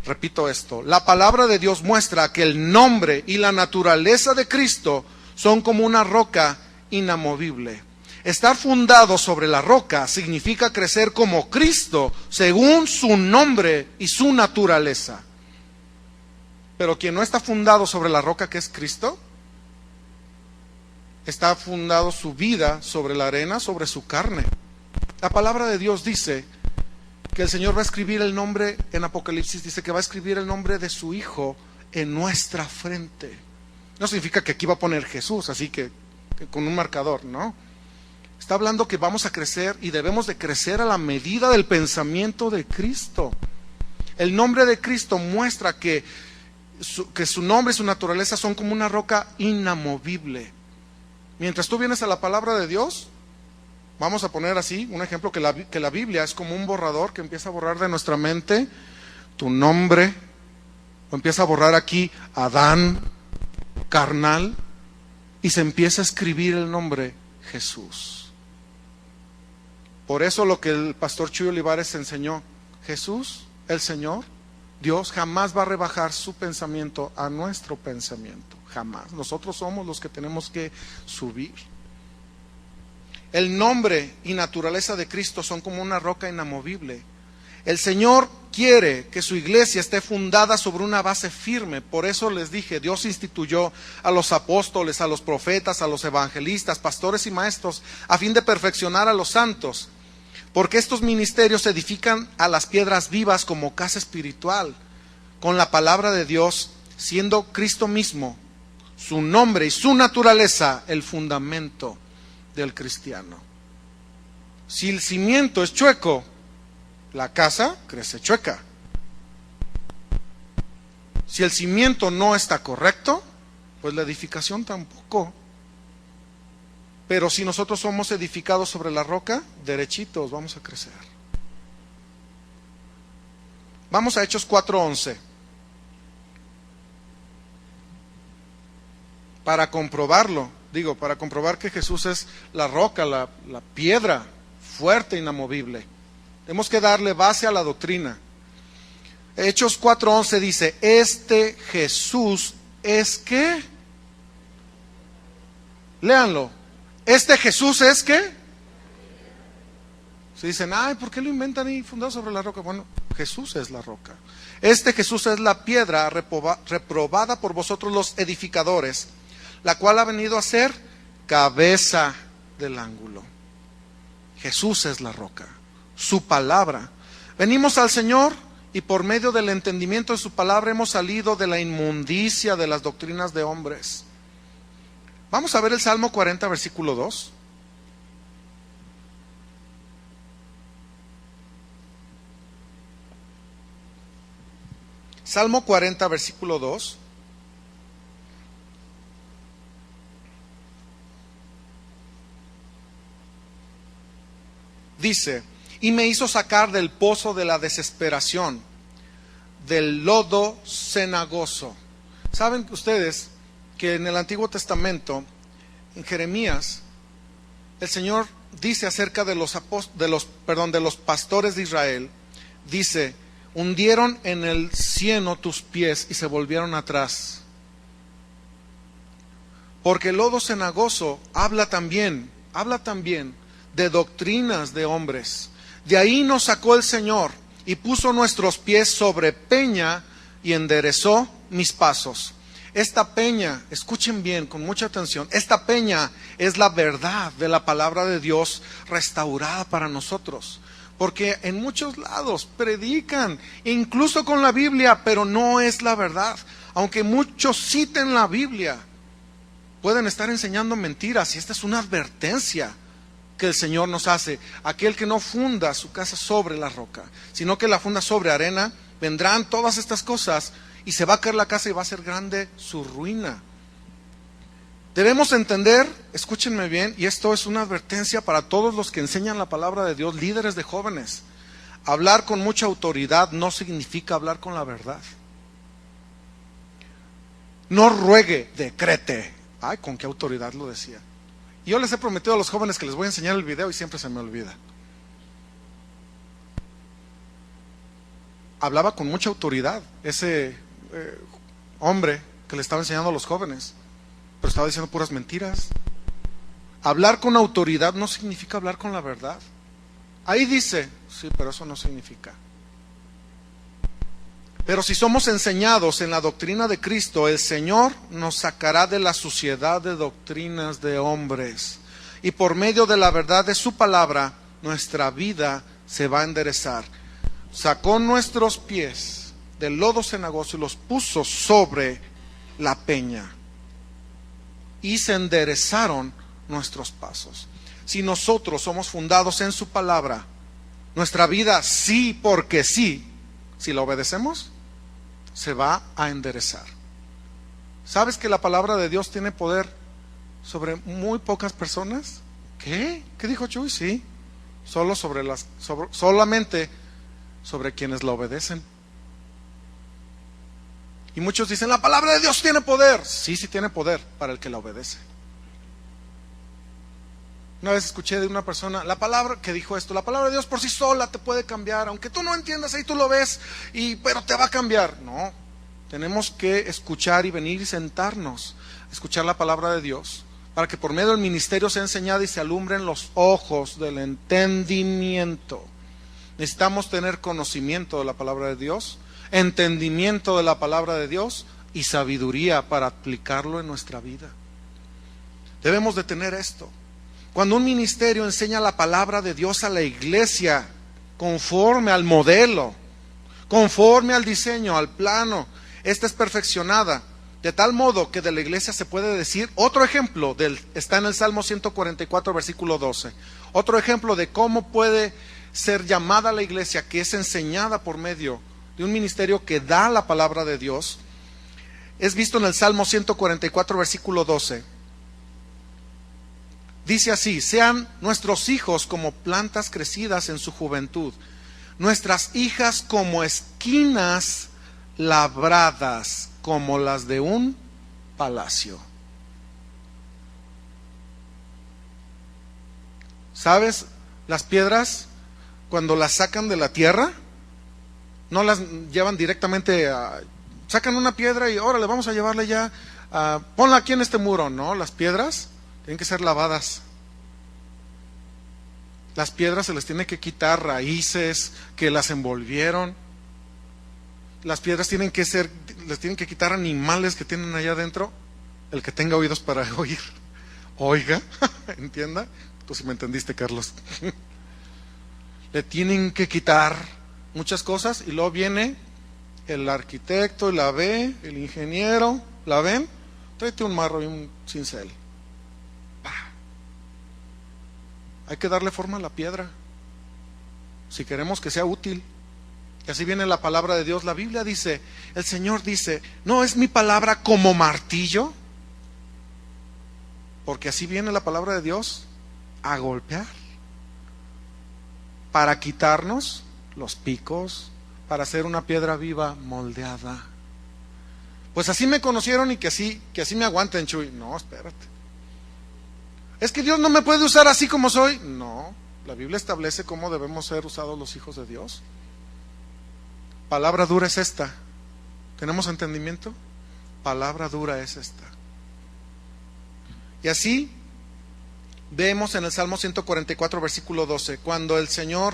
Repito esto, la palabra de Dios muestra que el nombre y la naturaleza de Cristo son como una roca inamovible. Estar fundado sobre la roca significa crecer como Cristo, según su nombre y su naturaleza. Pero quien no está fundado sobre la roca que es Cristo, está fundado su vida sobre la arena, sobre su carne. La palabra de Dios dice que el Señor va a escribir el nombre, en Apocalipsis dice que va a escribir el nombre de su Hijo en nuestra frente. No significa que aquí va a poner Jesús, así que con un marcador, no. Está hablando que vamos a crecer y debemos de crecer a la medida del pensamiento de Cristo. El nombre de Cristo muestra que su nombre y su naturaleza son como una roca inamovible. Mientras tú vienes a la palabra de Dios, vamos a poner así un ejemplo, que la Biblia es como un borrador que empieza a borrar de nuestra mente tu nombre, o empieza a borrar aquí Adán, carnal, y se empieza a escribir el nombre Jesús. Por eso lo que el pastor Chuy Olivares enseñó, Jesús, el Señor, Dios jamás va a rebajar su pensamiento a nuestro pensamiento, jamás. Nosotros somos los que tenemos que subir. El nombre y naturaleza de Cristo son como una roca inamovible. El Señor quiere que su iglesia esté fundada sobre una base firme. Por eso les dije, Dios instituyó a los apóstoles, a los profetas, a los evangelistas, pastores y maestros, a fin de perfeccionar a los santos. Porque estos ministerios se edifican a las piedras vivas como casa espiritual, con la palabra de Dios, siendo Cristo mismo, su nombre y su naturaleza, el fundamento del cristiano. Si el cimiento es chueco, la casa crece chueca. Si el cimiento no está correcto, pues la edificación tampoco. Pero si nosotros somos edificados sobre la roca, derechitos vamos a crecer. Vamos a Hechos 4:11. Para comprobarlo, para comprobar que Jesús es la roca, la piedra fuerte, inamovible. Tenemos que darle base a la doctrina. Hechos 4:11 dice, este Jesús es ¿qué? Léanlo. Este Jesús es ¿qué? Se dicen, ay, ¿por qué lo inventan y fundado sobre la roca? Bueno, Jesús es la roca. Este Jesús es la piedra reprobada por vosotros los edificadores, la cual ha venido a ser cabeza del ángulo. Jesús es la roca, su palabra. Venimos al Señor y por medio del entendimiento de su palabra hemos salido de la inmundicia de las doctrinas de hombres. Vamos a ver el Salmo 40, versículo 2. Salmo 40, versículo 2. Dice, y me hizo sacar del pozo de la desesperación, del lodo cenagoso. ¿Saben ustedes que en el Antiguo Testamento, en Jeremías, el Señor dice acerca de los pastores de Israel, dice, hundieron en el cieno tus pies y se volvieron atrás? Porque el lodo cenagoso habla también de doctrinas de hombres. De ahí nos sacó el Señor y puso nuestros pies sobre peña y enderezó mis pasos. Esta peña, escuchen bien, con mucha atención, esta peña es la verdad de la palabra de Dios restaurada para nosotros. Porque en muchos lados predican, incluso con la Biblia, pero no es la verdad. Aunque muchos citen la Biblia, pueden estar enseñando mentiras, y esta es una advertencia que el Señor nos hace. Aquel que no funda su casa sobre la roca, sino que la funda sobre arena, vendrán todas estas cosas y se va a caer la casa y va a ser grande su ruina. Debemos entender, escúchenme bien, y esto es una advertencia para todos los que enseñan la palabra de Dios, líderes de jóvenes. Hablar con mucha autoridad no significa hablar con la verdad. No ruegue, decrete. Ay, ¿con qué autoridad lo decía? Y yo les he prometido a los jóvenes que les voy a enseñar el video y siempre se me olvida. Hablaba con mucha autoridad ese hombre que le estaba enseñando a los jóvenes, pero estaba diciendo puras mentiras. Hablar con autoridad no significa hablar con la verdad. Ahí dice, sí, pero eso no significa. Pero si somos enseñados en la doctrina de Cristo, el Señor nos sacará de la suciedad de doctrinas de hombres. Y por medio de la verdad de su palabra, nuestra vida se va a enderezar. Sacó nuestros pies del lodo cenagoso y los puso sobre la peña. Y se enderezaron nuestros pasos. Si nosotros somos fundados en su palabra, nuestra vida sí, porque sí, si la obedecemos, se va a enderezar. ¿Sabes que la palabra de Dios tiene poder sobre muy pocas personas? ¿Qué? ¿Qué dijo Chuy? Sí, solamente sobre quienes la obedecen. Y muchos dicen, la palabra de Dios tiene poder. Sí, sí tiene poder para el que la obedece. Una vez escuché de una persona, la palabra que dijo esto, la palabra de Dios por sí sola te puede cambiar, aunque tú no entiendas, ahí tú lo ves, pero te va a cambiar. No, tenemos que escuchar y venir y sentarnos, escuchar la palabra de Dios, para que por medio del ministerio sea enseñada y se alumbren los ojos del entendimiento. Necesitamos tener conocimiento de la palabra de Dios, entendimiento de la palabra de Dios y sabiduría para aplicarlo en nuestra vida. Debemos de tener esto. Cuando un ministerio enseña la palabra de Dios a la iglesia, conforme al modelo, conforme al diseño, al plano, esta es perfeccionada, de tal modo que de la iglesia se puede decir, otro ejemplo, está en el Salmo 144, versículo 12, otro ejemplo de cómo puede ser llamada la iglesia, que es enseñada por medio de un ministerio que da la palabra de Dios, es visto en el Salmo 144, versículo 12. Dice así, sean nuestros hijos como plantas crecidas en su juventud, nuestras hijas como esquinas labradas, como las de un palacio. ¿Sabes? Las piedras, cuando las sacan de la tierra, no las llevan directamente sacan una piedra y órale, vamos a llevarle ya, ponla aquí en este muro. No, las piedras tienen que ser lavadas. Las piedras se les tiene que quitar raíces que las envolvieron. Las piedras les tienen que quitar animales que tienen allá adentro. El que tenga oídos para oír, oiga, entienda. Tú sí me entendiste, Carlos. Le tienen que quitar muchas cosas y luego viene el arquitecto y la ve, el ingeniero, ¿la ven? Tráete un marro y un cincel. Hay que darle forma a la piedra si queremos que sea útil. Y así viene la palabra de Dios. La Biblia dice, el Señor dice, no es mi palabra como martillo, porque así viene la palabra de Dios a golpear, para quitarnos los picos, para hacer una piedra viva moldeada. Pues así me conocieron y que así me aguanten, Chuy. No, espérate. ¿Es que Dios no me puede usar así como soy? No, la Biblia establece cómo debemos ser usados los hijos de Dios. Palabra dura es esta. ¿Tenemos entendimiento? Palabra dura es esta. Y así vemos en el Salmo 144, versículo 12, cuando el Señor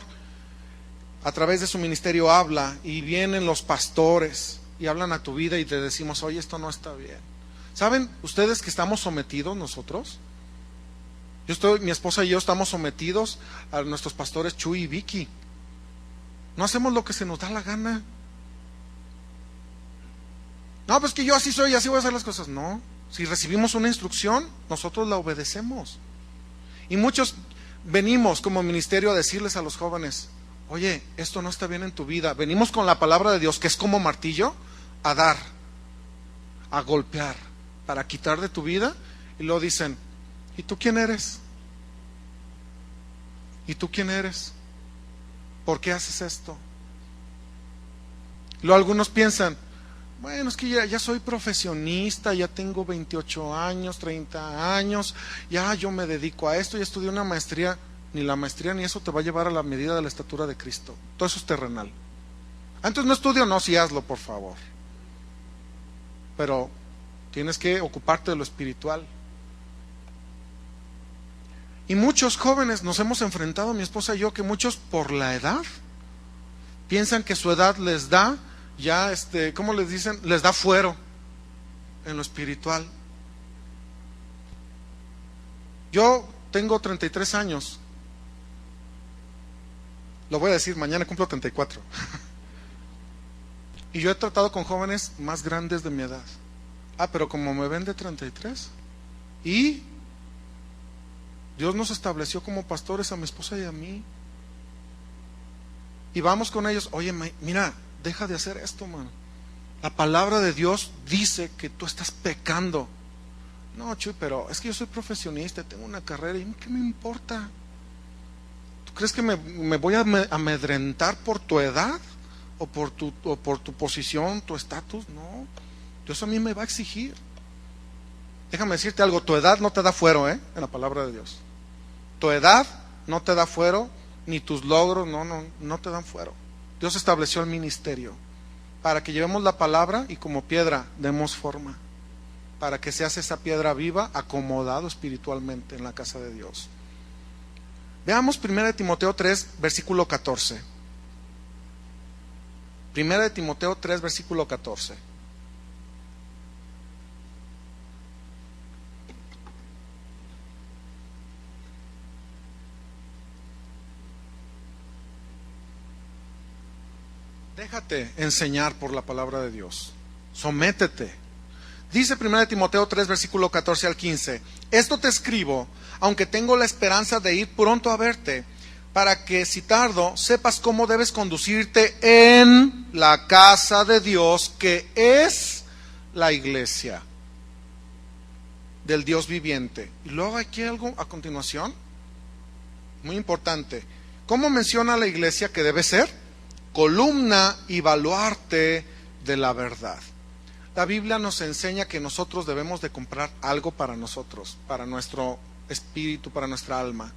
a través de su ministerio habla y vienen los pastores y hablan a tu vida y te decimos, oye, esto no está bien. ¿Saben ustedes que estamos sometidos nosotros? Mi esposa y yo estamos sometidos a nuestros pastores Chuy y Vicky. No hacemos lo que se nos da la gana. No, pues que yo así soy, así voy a hacer las cosas. No, si recibimos una instrucción, nosotros la obedecemos. Y muchos venimos como ministerio a decirles a los jóvenes, oye, esto no está bien en tu vida. Venimos con la palabra de Dios, que es como martillo, a dar, a golpear, para quitar de tu vida. Y luego dicen, ¿y tú quién eres? ¿Y tú quién eres? ¿Por qué haces esto? Luego algunos piensan, bueno, es que ya soy profesionista, ya tengo 28 años, 30 años, ya yo me dedico a esto, ya estudié una maestría. Ni la maestría ni eso te va a llevar a la medida de la estatura de Cristo. Todo eso es terrenal. Entonces no estudio, no, sí hazlo, por favor. Pero tienes que ocuparte de lo espiritual. Y muchos jóvenes nos hemos enfrentado, mi esposa y yo, que muchos por la edad piensan que su edad les da ya, ¿cómo les dicen? Les da fuero en lo espiritual. Yo tengo 33 años. Lo voy a decir, mañana cumplo 34. Y yo he tratado con jóvenes más grandes de mi edad. Pero como me ven de 33. Y Dios nos estableció como pastores a mi esposa y a mí. Y vamos con ellos, oye, mira, deja de hacer esto, man. La palabra de Dios dice que tú estás pecando. No, Chuy, pero es que yo soy profesionista, tengo una carrera, ¿y qué me importa? ¿Tú crees que me voy a amedrentar por tu edad? ¿O por tu posición, tu estatus? No, Dios a mí me va a exigir. Déjame decirte algo, tu edad no te da fuero, en la palabra de Dios. Tu edad no te da fuero, ni tus logros, no te dan fuero. Dios estableció el ministerio para que llevemos la palabra y como piedra demos forma, para que seas esa piedra viva, acomodado espiritualmente en la casa de Dios. Veamos 1 Timoteo 3, versículo 14. 1 Timoteo 3, versículo 14. Déjate enseñar por la palabra de Dios. Sométete. Dice 1 Timoteo 3, versículo 14 al 15. Esto te escribo, aunque tengo la esperanza de ir pronto a verte, para que si tardo, sepas cómo debes conducirte en la casa de Dios, que es la iglesia del Dios viviente. Y luego aquí algo a continuación, muy importante. ¿Cómo menciona la iglesia que debe ser? Columna y baluarte de la verdad. La Biblia nos enseña que nosotros debemos de comprar algo para nosotros, para nuestro espíritu, para nuestra alma.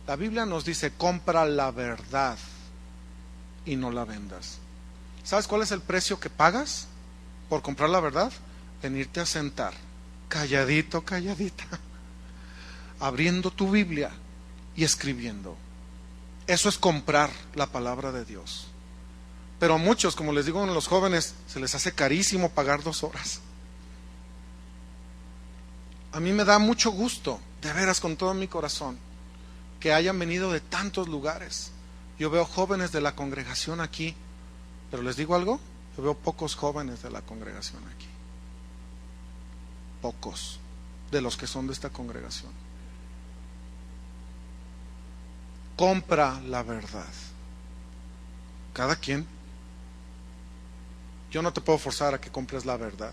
La Biblia nos dice, compra la verdad y no la vendas. ¿Sabes cuál es el precio que pagas por comprar la verdad? Venirte a sentar, calladito, calladita, abriendo tu Biblia y escribiendo. Eso es comprar la palabra de Dios. Pero a muchos, como les digo a los jóvenes, se les hace carísimo pagar 2 horas. A mí me da mucho gusto, de veras con todo mi corazón, que hayan venido de tantos lugares. Yo veo jóvenes de la congregación aquí, pero les digo algo, yo veo pocos jóvenes de la congregación aquí. Pocos de los que son de esta congregación. Compra la verdad. Cada quien. Yo no te puedo forzar a que compres la verdad.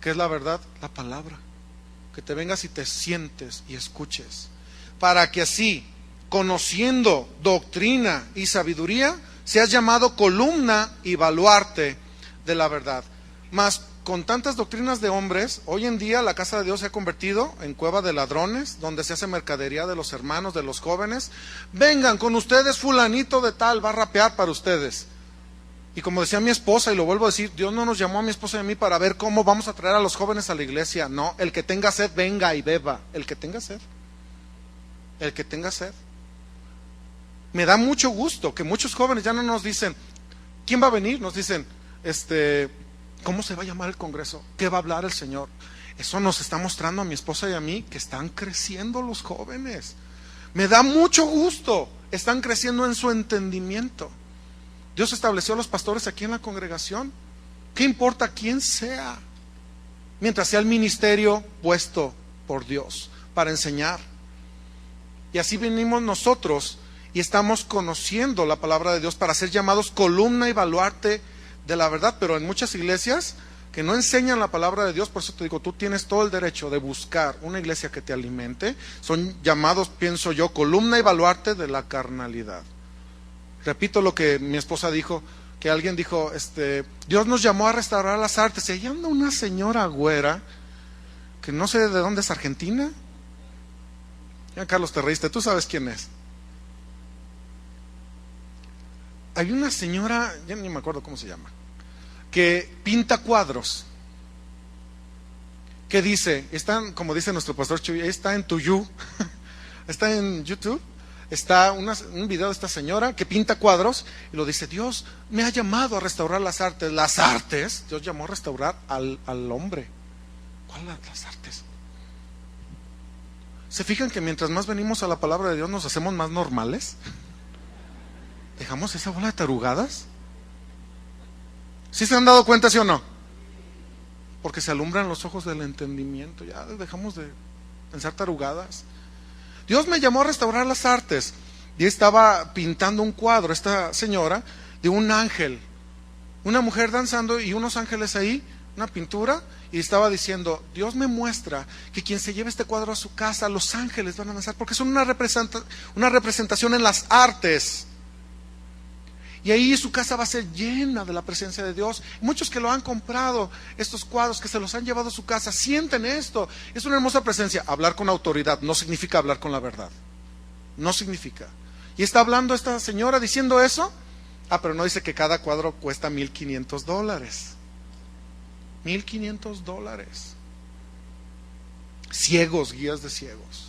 ¿Qué es la verdad? La palabra. Que te vengas y te sientes y escuches, para que así, conociendo doctrina y sabiduría, seas llamado columna y baluarte de la verdad. Mas con tantas doctrinas de hombres, hoy en día la casa de Dios se ha convertido en cueva de ladrones, donde se hace mercadería de los hermanos, de los jóvenes. Vengan con ustedes, fulanito de tal va a rapear para ustedes. Y como decía mi esposa, y lo vuelvo a decir, Dios no nos llamó a mi esposa y a mí para ver cómo vamos a traer a los jóvenes a la iglesia. No, el que tenga sed, venga y beba. El que tenga sed. El que tenga sed. Me da mucho gusto que muchos jóvenes ya no nos dicen, ¿quién va a venir? Nos dicen, ¿cómo se va a llamar el congreso? ¿Qué va a hablar el Señor? Eso nos está mostrando a mi esposa y a mí que están creciendo los jóvenes. Me da mucho gusto. Están creciendo en su entendimiento. Dios estableció a los pastores aquí en la congregación. ¿Qué importa quién sea? Mientras sea el ministerio puesto por Dios para enseñar. Y así venimos nosotros y estamos conociendo la palabra de Dios para ser llamados columna y baluarte de la verdad. Pero en muchas iglesias que no enseñan la palabra de Dios, por eso te digo, tú tienes todo el derecho de buscar una iglesia que te alimente. Son llamados, pienso yo, columna y baluarte de la carnalidad. Repito lo que mi esposa dijo, que alguien dijo, Dios nos llamó a restaurar las artes. Y ahí anda una señora güera, que no sé de dónde es, Argentina. Ya, Carlos, te reíste, tú sabes quién es. Hay una señora, ya ni me acuerdo cómo se llama, que pinta cuadros, que dice, están, como dice nuestro pastor Chuy, está en Tuyú, está en YouTube, está un video de esta señora que pinta cuadros y lo dice, Dios me ha llamado a restaurar las artes. Las artes, Dios llamó a restaurar al hombre. ¿Cuál las artes? ¿Se fijan que mientras más venimos a la palabra de Dios nos hacemos más normales? ¿Dejamos esa bola de tarugadas? ¿Sí se han dado cuenta, sí o no? Porque se alumbran los ojos del entendimiento. Ya dejamos de pensar tarugadas. Dios me llamó a restaurar las artes. Y estaba pintando un cuadro, esta señora, de un ángel. Una mujer danzando y unos ángeles ahí, una pintura. Y estaba diciendo, Dios me muestra que quien se lleve este cuadro a su casa, los ángeles van a danzar. Porque son una representación en las artes. Y ahí su casa va a ser llena de la presencia de Dios. Muchos que lo han comprado, estos cuadros, que se los han llevado a su casa, sienten esto. Es una hermosa presencia. Hablar con autoridad no significa hablar con la verdad. No significa. Y está hablando esta señora diciendo eso. Pero no dice que cada cuadro cuesta $1,500. $1,500. Ciegos, guías de ciegos.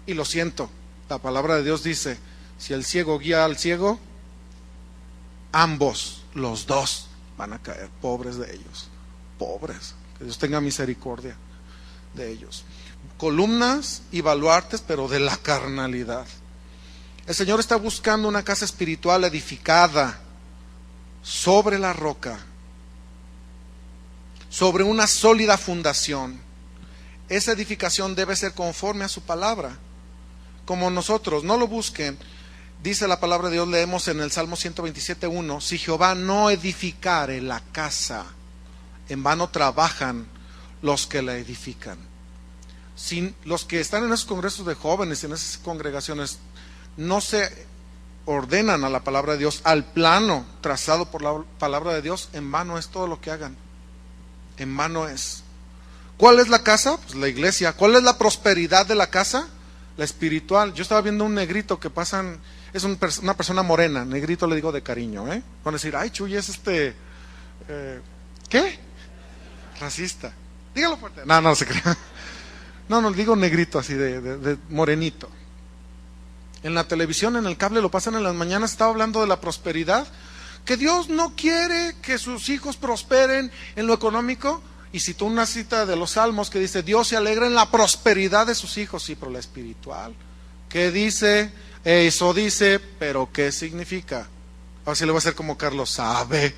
Y lo siento, la palabra de Dios dice, si el ciego guía al ciego, ambos, los dos, van a caer, pobres de ellos, pobres, que Dios tenga misericordia de ellos. Columnas y baluartes, pero de la carnalidad. El Señor está buscando una casa espiritual edificada sobre la roca, sobre una sólida fundación. Esa edificación debe ser conforme a su palabra, como nosotros. No lo busquen. Dice la palabra de Dios, leemos en el Salmo 127:1, si Jehová no edificare la casa, en vano trabajan los que la edifican. Si los que están en esos congresos de jóvenes, en esas congregaciones, no se ordenan a la palabra de Dios, al plano trazado por la palabra de Dios, en vano es todo lo que hagan. En vano es. ¿Cuál es la casa? Pues la iglesia. ¿Cuál es la prosperidad de la casa? La espiritual. Yo estaba viendo un negrito que pasan... Es una persona morena, negrito le digo de cariño, Van a decir, ay, Chuy, es ¿qué? Racista. Dígalo fuerte. No se crea. No, digo negrito así, de morenito. En la televisión, en el cable, lo pasan en las mañanas, estaba hablando de la prosperidad, que Dios no quiere que sus hijos prosperen en lo económico, y citó una cita de los Salmos que dice, Dios se alegra en la prosperidad de sus hijos, sí, pero la espiritual. ¿Qué dice? Eso dice, pero ¿qué significa? Ahora sí le voy a hacer como Carlos sabe.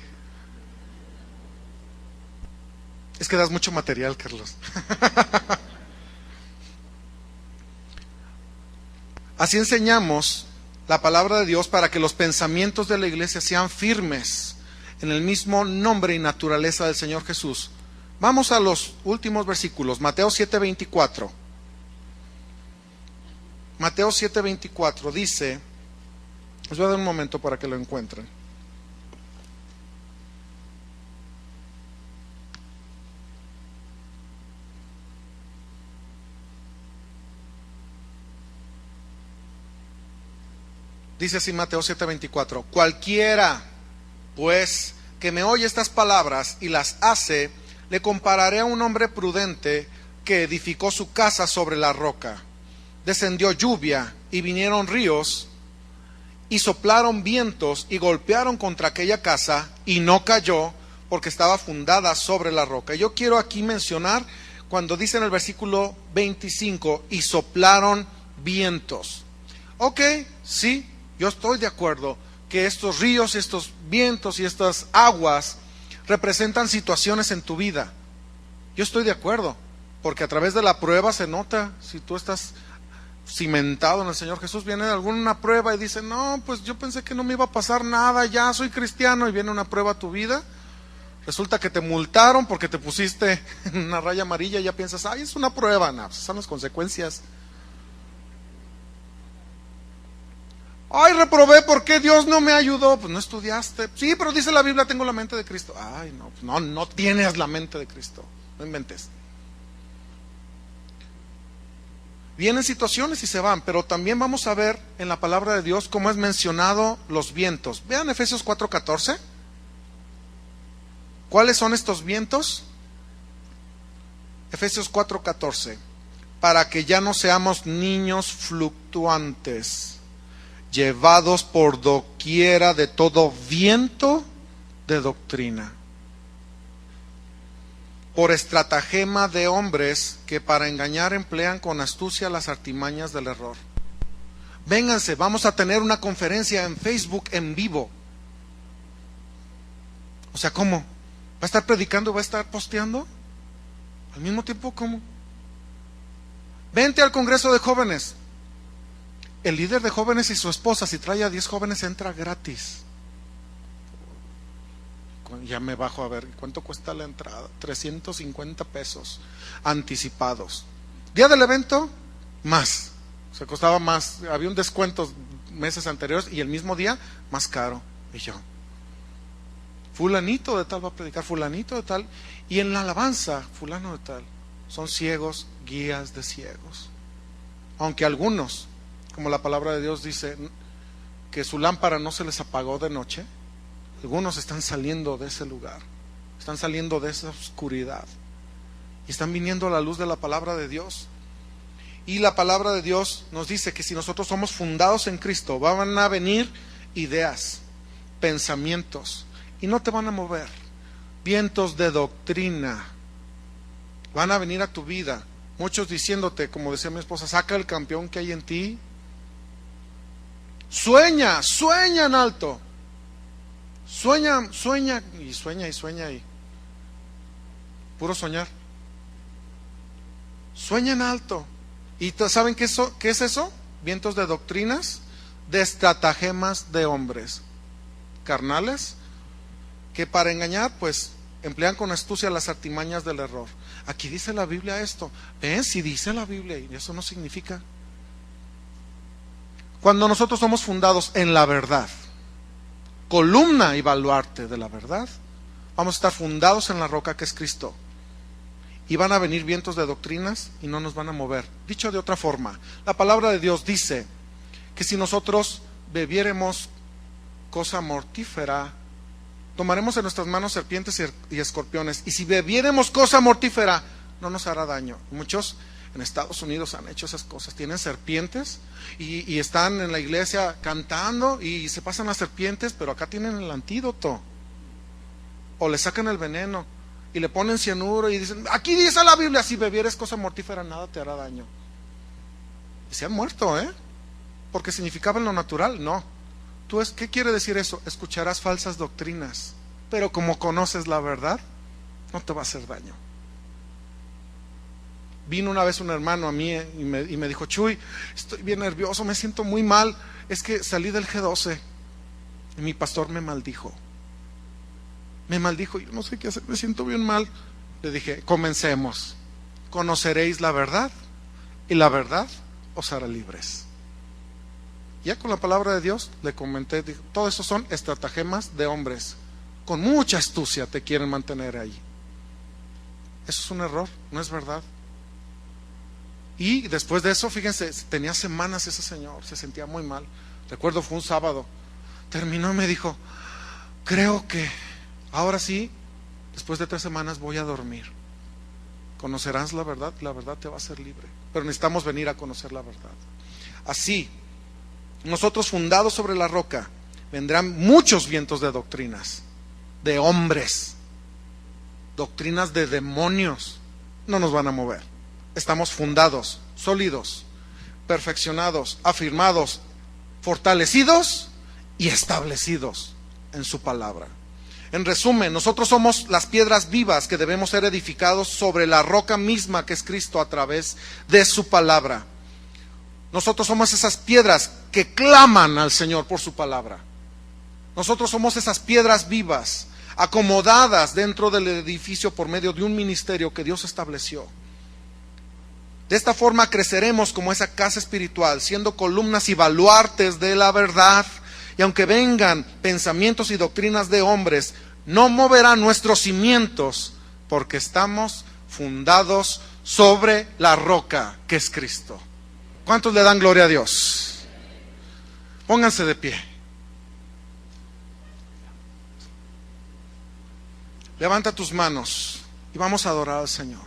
Es que das mucho material, Carlos. Así enseñamos la palabra de Dios para que los pensamientos de la iglesia sean firmes en el mismo nombre y naturaleza del Señor Jesús. Vamos a los últimos versículos, Mateo 7:24. Mateo 7:24 dice, les voy a dar un momento para que lo encuentren. Dice así Mateo 7:24, cualquiera pues que me oye estas palabras y las hace, le compararé a un hombre prudente que edificó su casa sobre la roca. Descendió lluvia y vinieron ríos y soplaron vientos y golpearon contra aquella casa y no cayó porque estaba fundada sobre la roca. Yo quiero aquí mencionar cuando dice en el versículo 25 y soplaron vientos. Ok, sí, yo estoy de acuerdo que estos ríos, estos vientos y estas aguas representan situaciones en tu vida. Yo estoy de acuerdo, porque a través de la prueba se nota si tú estás cimentado en el Señor Jesús, viene alguna prueba y dice, no, pues yo pensé que no me iba a pasar nada, ya soy cristiano, y viene una prueba a tu vida, resulta que te multaron porque te pusiste una raya amarilla y ya piensas, ay, es una prueba, no, pues son las consecuencias. Ay, reprobé, ¿por qué Dios no me ayudó? Pues no estudiaste. Sí, pero dice la Biblia, tengo la mente de Cristo. Ay, no, pues no tienes la mente de Cristo, no inventes. Vienen situaciones y se van, pero también vamos a ver en la palabra de Dios cómo es mencionado los vientos. Vean Efesios 4:14. ¿Cuáles son estos vientos? Efesios 4:14. Para que ya no seamos niños fluctuantes, llevados por doquiera de todo viento de doctrina, por estratagema de hombres que para engañar emplean con astucia las artimañas del error. Vénganse, vamos a tener una conferencia en Facebook en vivo. O sea, ¿cómo? ¿Va a estar predicando? ¿Va a estar posteando? Al mismo tiempo, ¿cómo? Vente al Congreso de Jóvenes. El líder de jóvenes y su esposa, si trae a 10 jóvenes, entra gratis. Ya me bajo a ver, ¿cuánto cuesta la entrada? 350 pesos, anticipados. Día del evento, más. O sea, costaba más. Había un descuento meses anteriores y el mismo día, más caro. Y yo, fulanito de tal va a predicar, fulanito de tal. Y en la alabanza, fulano de tal. Son ciegos, guías de ciegos. Aunque algunos, como la palabra de Dios dice, que su lámpara no se les apagó de noche, algunos están saliendo de ese lugar, están saliendo de esa oscuridad y están viniendo a la luz de la palabra de Dios. Y la palabra de Dios nos dice que si nosotros somos fundados en Cristo, van a venir ideas, pensamientos, y no te van a mover. Vientos de doctrina van a venir a tu vida, muchos diciéndote, como decía mi esposa, saca el campeón que hay en ti. Sueña en alto. Sueña y puro soñar. Sueña en alto. ¿Y saben qué es eso? Vientos de doctrinas, de estratagemas de hombres carnales, que para engañar, pues, emplean con astucia las artimañas del error. Aquí dice la Biblia esto. ¿Ven? Si dice la Biblia, y eso no significa. Cuando nosotros somos fundados en la verdad, columna y baluarte de la verdad, vamos a estar fundados en la roca que es Cristo. Y van a venir vientos de doctrinas y no nos van a mover. Dicho de otra forma, la palabra de Dios dice que si nosotros bebiéremos cosa mortífera, tomaremos en nuestras manos serpientes y escorpiones, y si bebiéremos cosa mortífera, no nos hará daño. Muchos en Estados Unidos han hecho esas cosas, tienen serpientes y están en la iglesia cantando y se pasan las serpientes, pero acá tienen el antídoto, o le sacan el veneno y le ponen cianuro y dicen, aquí dice la Biblia, si bebieres cosa mortífera nada te hará daño. Y se han muerto, porque significaba en lo natural. No. ¿Qué quiere decir eso? Escucharás falsas doctrinas, pero como conoces la verdad, no te va a hacer daño. Vino una vez un hermano a mí y me dijo, Chuy, estoy bien nervioso, me siento muy mal, es que salí del G12 y mi pastor me maldijo, yo no sé qué hacer, me siento bien mal. Le dije, comencemos, conoceréis la verdad y la verdad os hará libres. Ya con la palabra de Dios le comenté, dije, todo eso son estratagemas de hombres, con mucha astucia te quieren mantener ahí. Eso es un error, no es verdad. Y después de eso, fíjense, tenía semanas ese señor, se sentía muy mal. Recuerdo, fue un sábado, terminó y me dijo, creo que ahora sí, después de 3 semanas voy a dormir. Conocerás la verdad te va a hacer libre. Pero necesitamos venir a conocer la verdad. Así, nosotros fundados sobre la roca, vendrán muchos vientos de doctrinas, de hombres, doctrinas de demonios, no nos van a mover. Estamos fundados, sólidos, perfeccionados, afirmados, fortalecidos y establecidos en su palabra. En resumen, nosotros somos las piedras vivas que debemos ser edificados sobre la roca misma que es Cristo a través de su palabra. Nosotros somos esas piedras que claman al Señor por su palabra. Nosotros somos esas piedras vivas, acomodadas dentro del edificio por medio de un ministerio que Dios estableció. De esta forma creceremos como esa casa espiritual, siendo columnas y baluartes de la verdad. Y aunque vengan pensamientos y doctrinas de hombres, no moverán nuestros cimientos, porque estamos fundados sobre la roca que es Cristo. ¿Cuántos le dan gloria a Dios? Pónganse de pie. Levanta tus manos y vamos a adorar al Señor.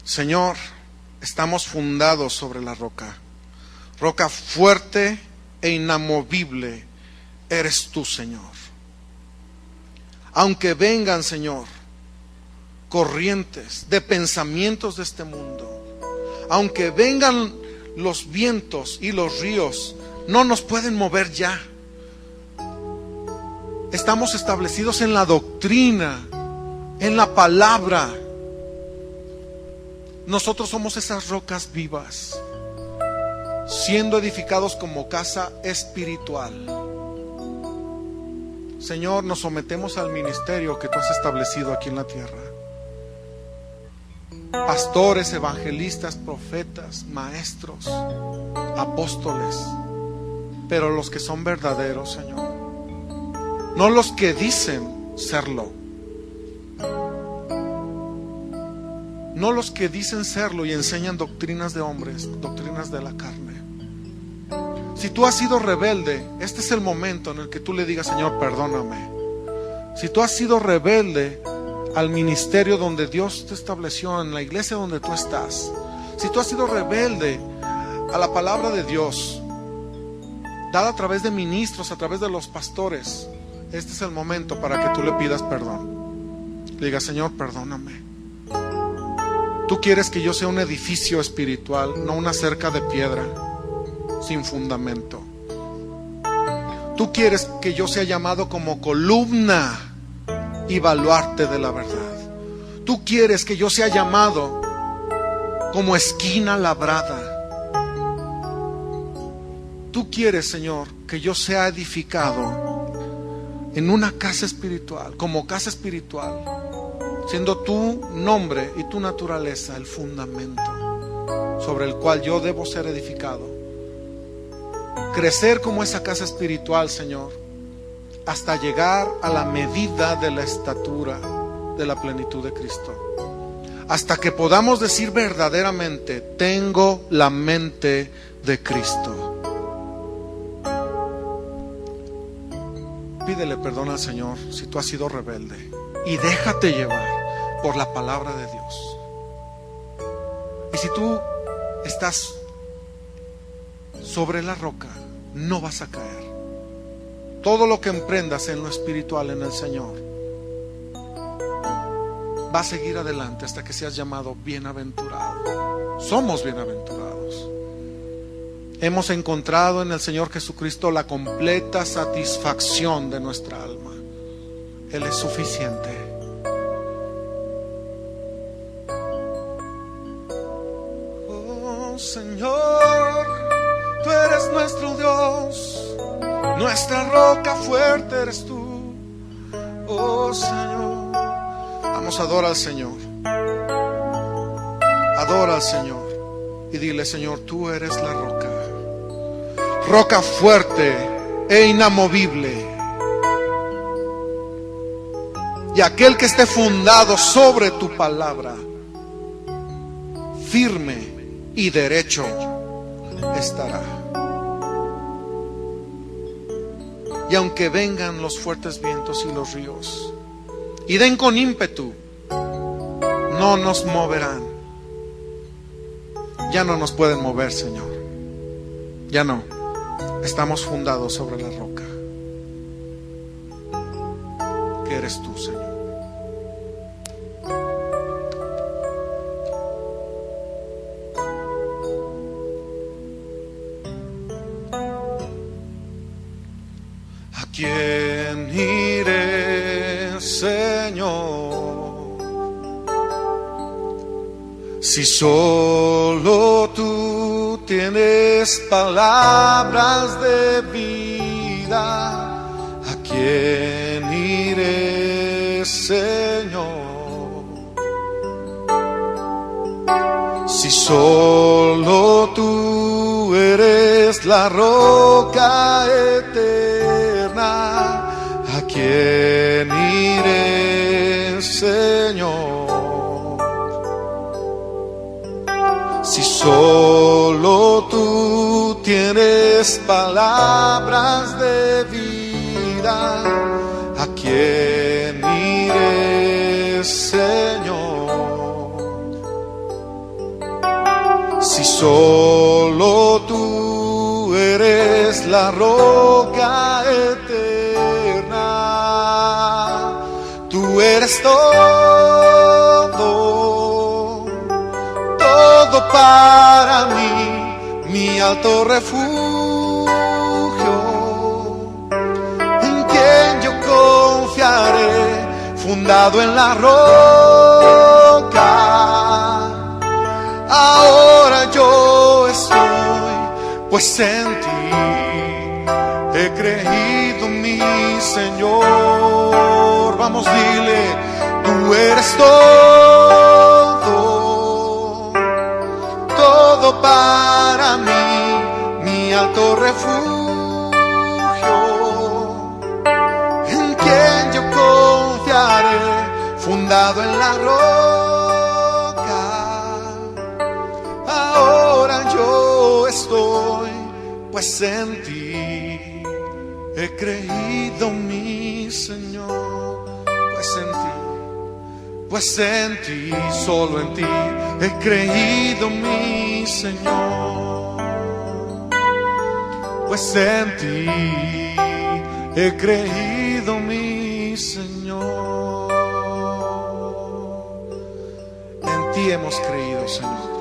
Señor, estamos fundados sobre la roca. Roca fuerte e inamovible eres tú, Señor. Aunque vengan, Señor, corrientes de pensamientos de este mundo, aunque vengan los vientos y los ríos, no nos pueden mover ya. Estamos establecidos en la doctrina, en la palabra. Nosotros somos esas rocas vivas, siendo edificados como casa espiritual. Señor, nos sometemos al ministerio que tú has establecido aquí en la tierra. Pastores, evangelistas, profetas, maestros, apóstoles, pero los que son verdaderos, Señor, no los que dicen serlo. No los que dicen serlo y enseñan doctrinas de hombres, doctrinas de la carne. Si tú has sido rebelde, este es el momento en el que tú le digas: Señor, perdóname. Si tú has sido rebelde al ministerio donde Dios te estableció, en la iglesia donde tú estás, si tú has sido rebelde a la palabra de Dios, dada a través de ministros, a través de los pastores, este es el momento para que tú le pidas perdón. Le digas: Señor, perdóname. Tú quieres que yo sea un edificio espiritual, no una cerca de piedra sin fundamento. Tú quieres que yo sea llamado como columna y baluarte de la verdad. Tú quieres que yo sea llamado como esquina labrada. Tú quieres, Señor, que yo sea edificado en una casa espiritual, como casa espiritual, siendo tu nombre y tu naturaleza el fundamento sobre el cual yo debo ser edificado. Crecer como esa casa espiritual, Señor, hasta llegar a la medida de la estatura de la plenitud de Cristo, hasta que podamos decir verdaderamente: tengo la mente de Cristo. Pídele perdón al Señor si tú has sido rebelde, y déjate llevar por la palabra de Dios. Y si tú estás sobre la roca, no vas a caer. Todo lo que emprendas en lo espiritual en el Señor va a seguir adelante hasta que seas llamado bienaventurado. Somos bienaventurados. Hemos encontrado en el Señor Jesucristo la completa satisfacción de nuestra alma. Él es suficiente. Oh Señor, tú eres nuestro Dios, nuestra roca fuerte eres tú. Oh Señor, vamos, adora al Señor. Adora al Señor y dile: Señor, tú eres la roca, roca fuerte e inamovible. Y aquel que esté fundado sobre tu palabra, firme y derecho estará. Y aunque vengan los fuertes vientos y los ríos y den con ímpetu, no nos moverán. Ya no nos pueden mover, Señor. Ya no. Estamos fundados sobre la roca, que eres tú, Señor. ¿A quién iré, Señor? Si solo tú tienes palabras de vida, ¿a quién iré, Señor? Si solo tú eres la roca eterna, ¿a quién iré, Señor? Si solo tú tienes palabras de vida, ¿a quién iré, Señor? Si solo tú eres la roca eterna, tú eres todo para mí, mi alto refugio, en quien yo confiaré, fundado en la roca. Ahora yo estoy, pues en ti he creído, mi Señor. Vamos, dile, tú eres todo para mí, mi alto refugio, en quien yo confiaré, fundado en la roca. Ahora yo estoy, pues en ti he creído, mi Señor, pues en ti, solo en ti he creído, mi Señor. Pues en ti he creído, mi Señor. En ti hemos creído, Señor.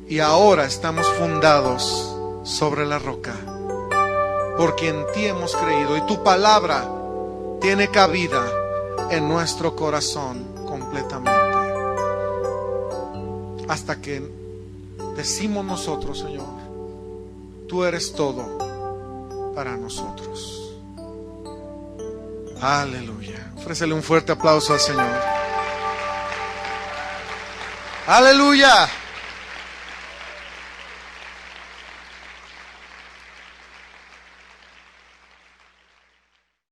Y ahora estamos fundados sobre la roca, porque en ti hemos creído y tu palabra tiene cabida en nuestro corazón completamente. Hasta que decimos nosotros, Señor, tú eres todo para nosotros. Aleluya. Ofrécele un fuerte aplauso al Señor. Aleluya.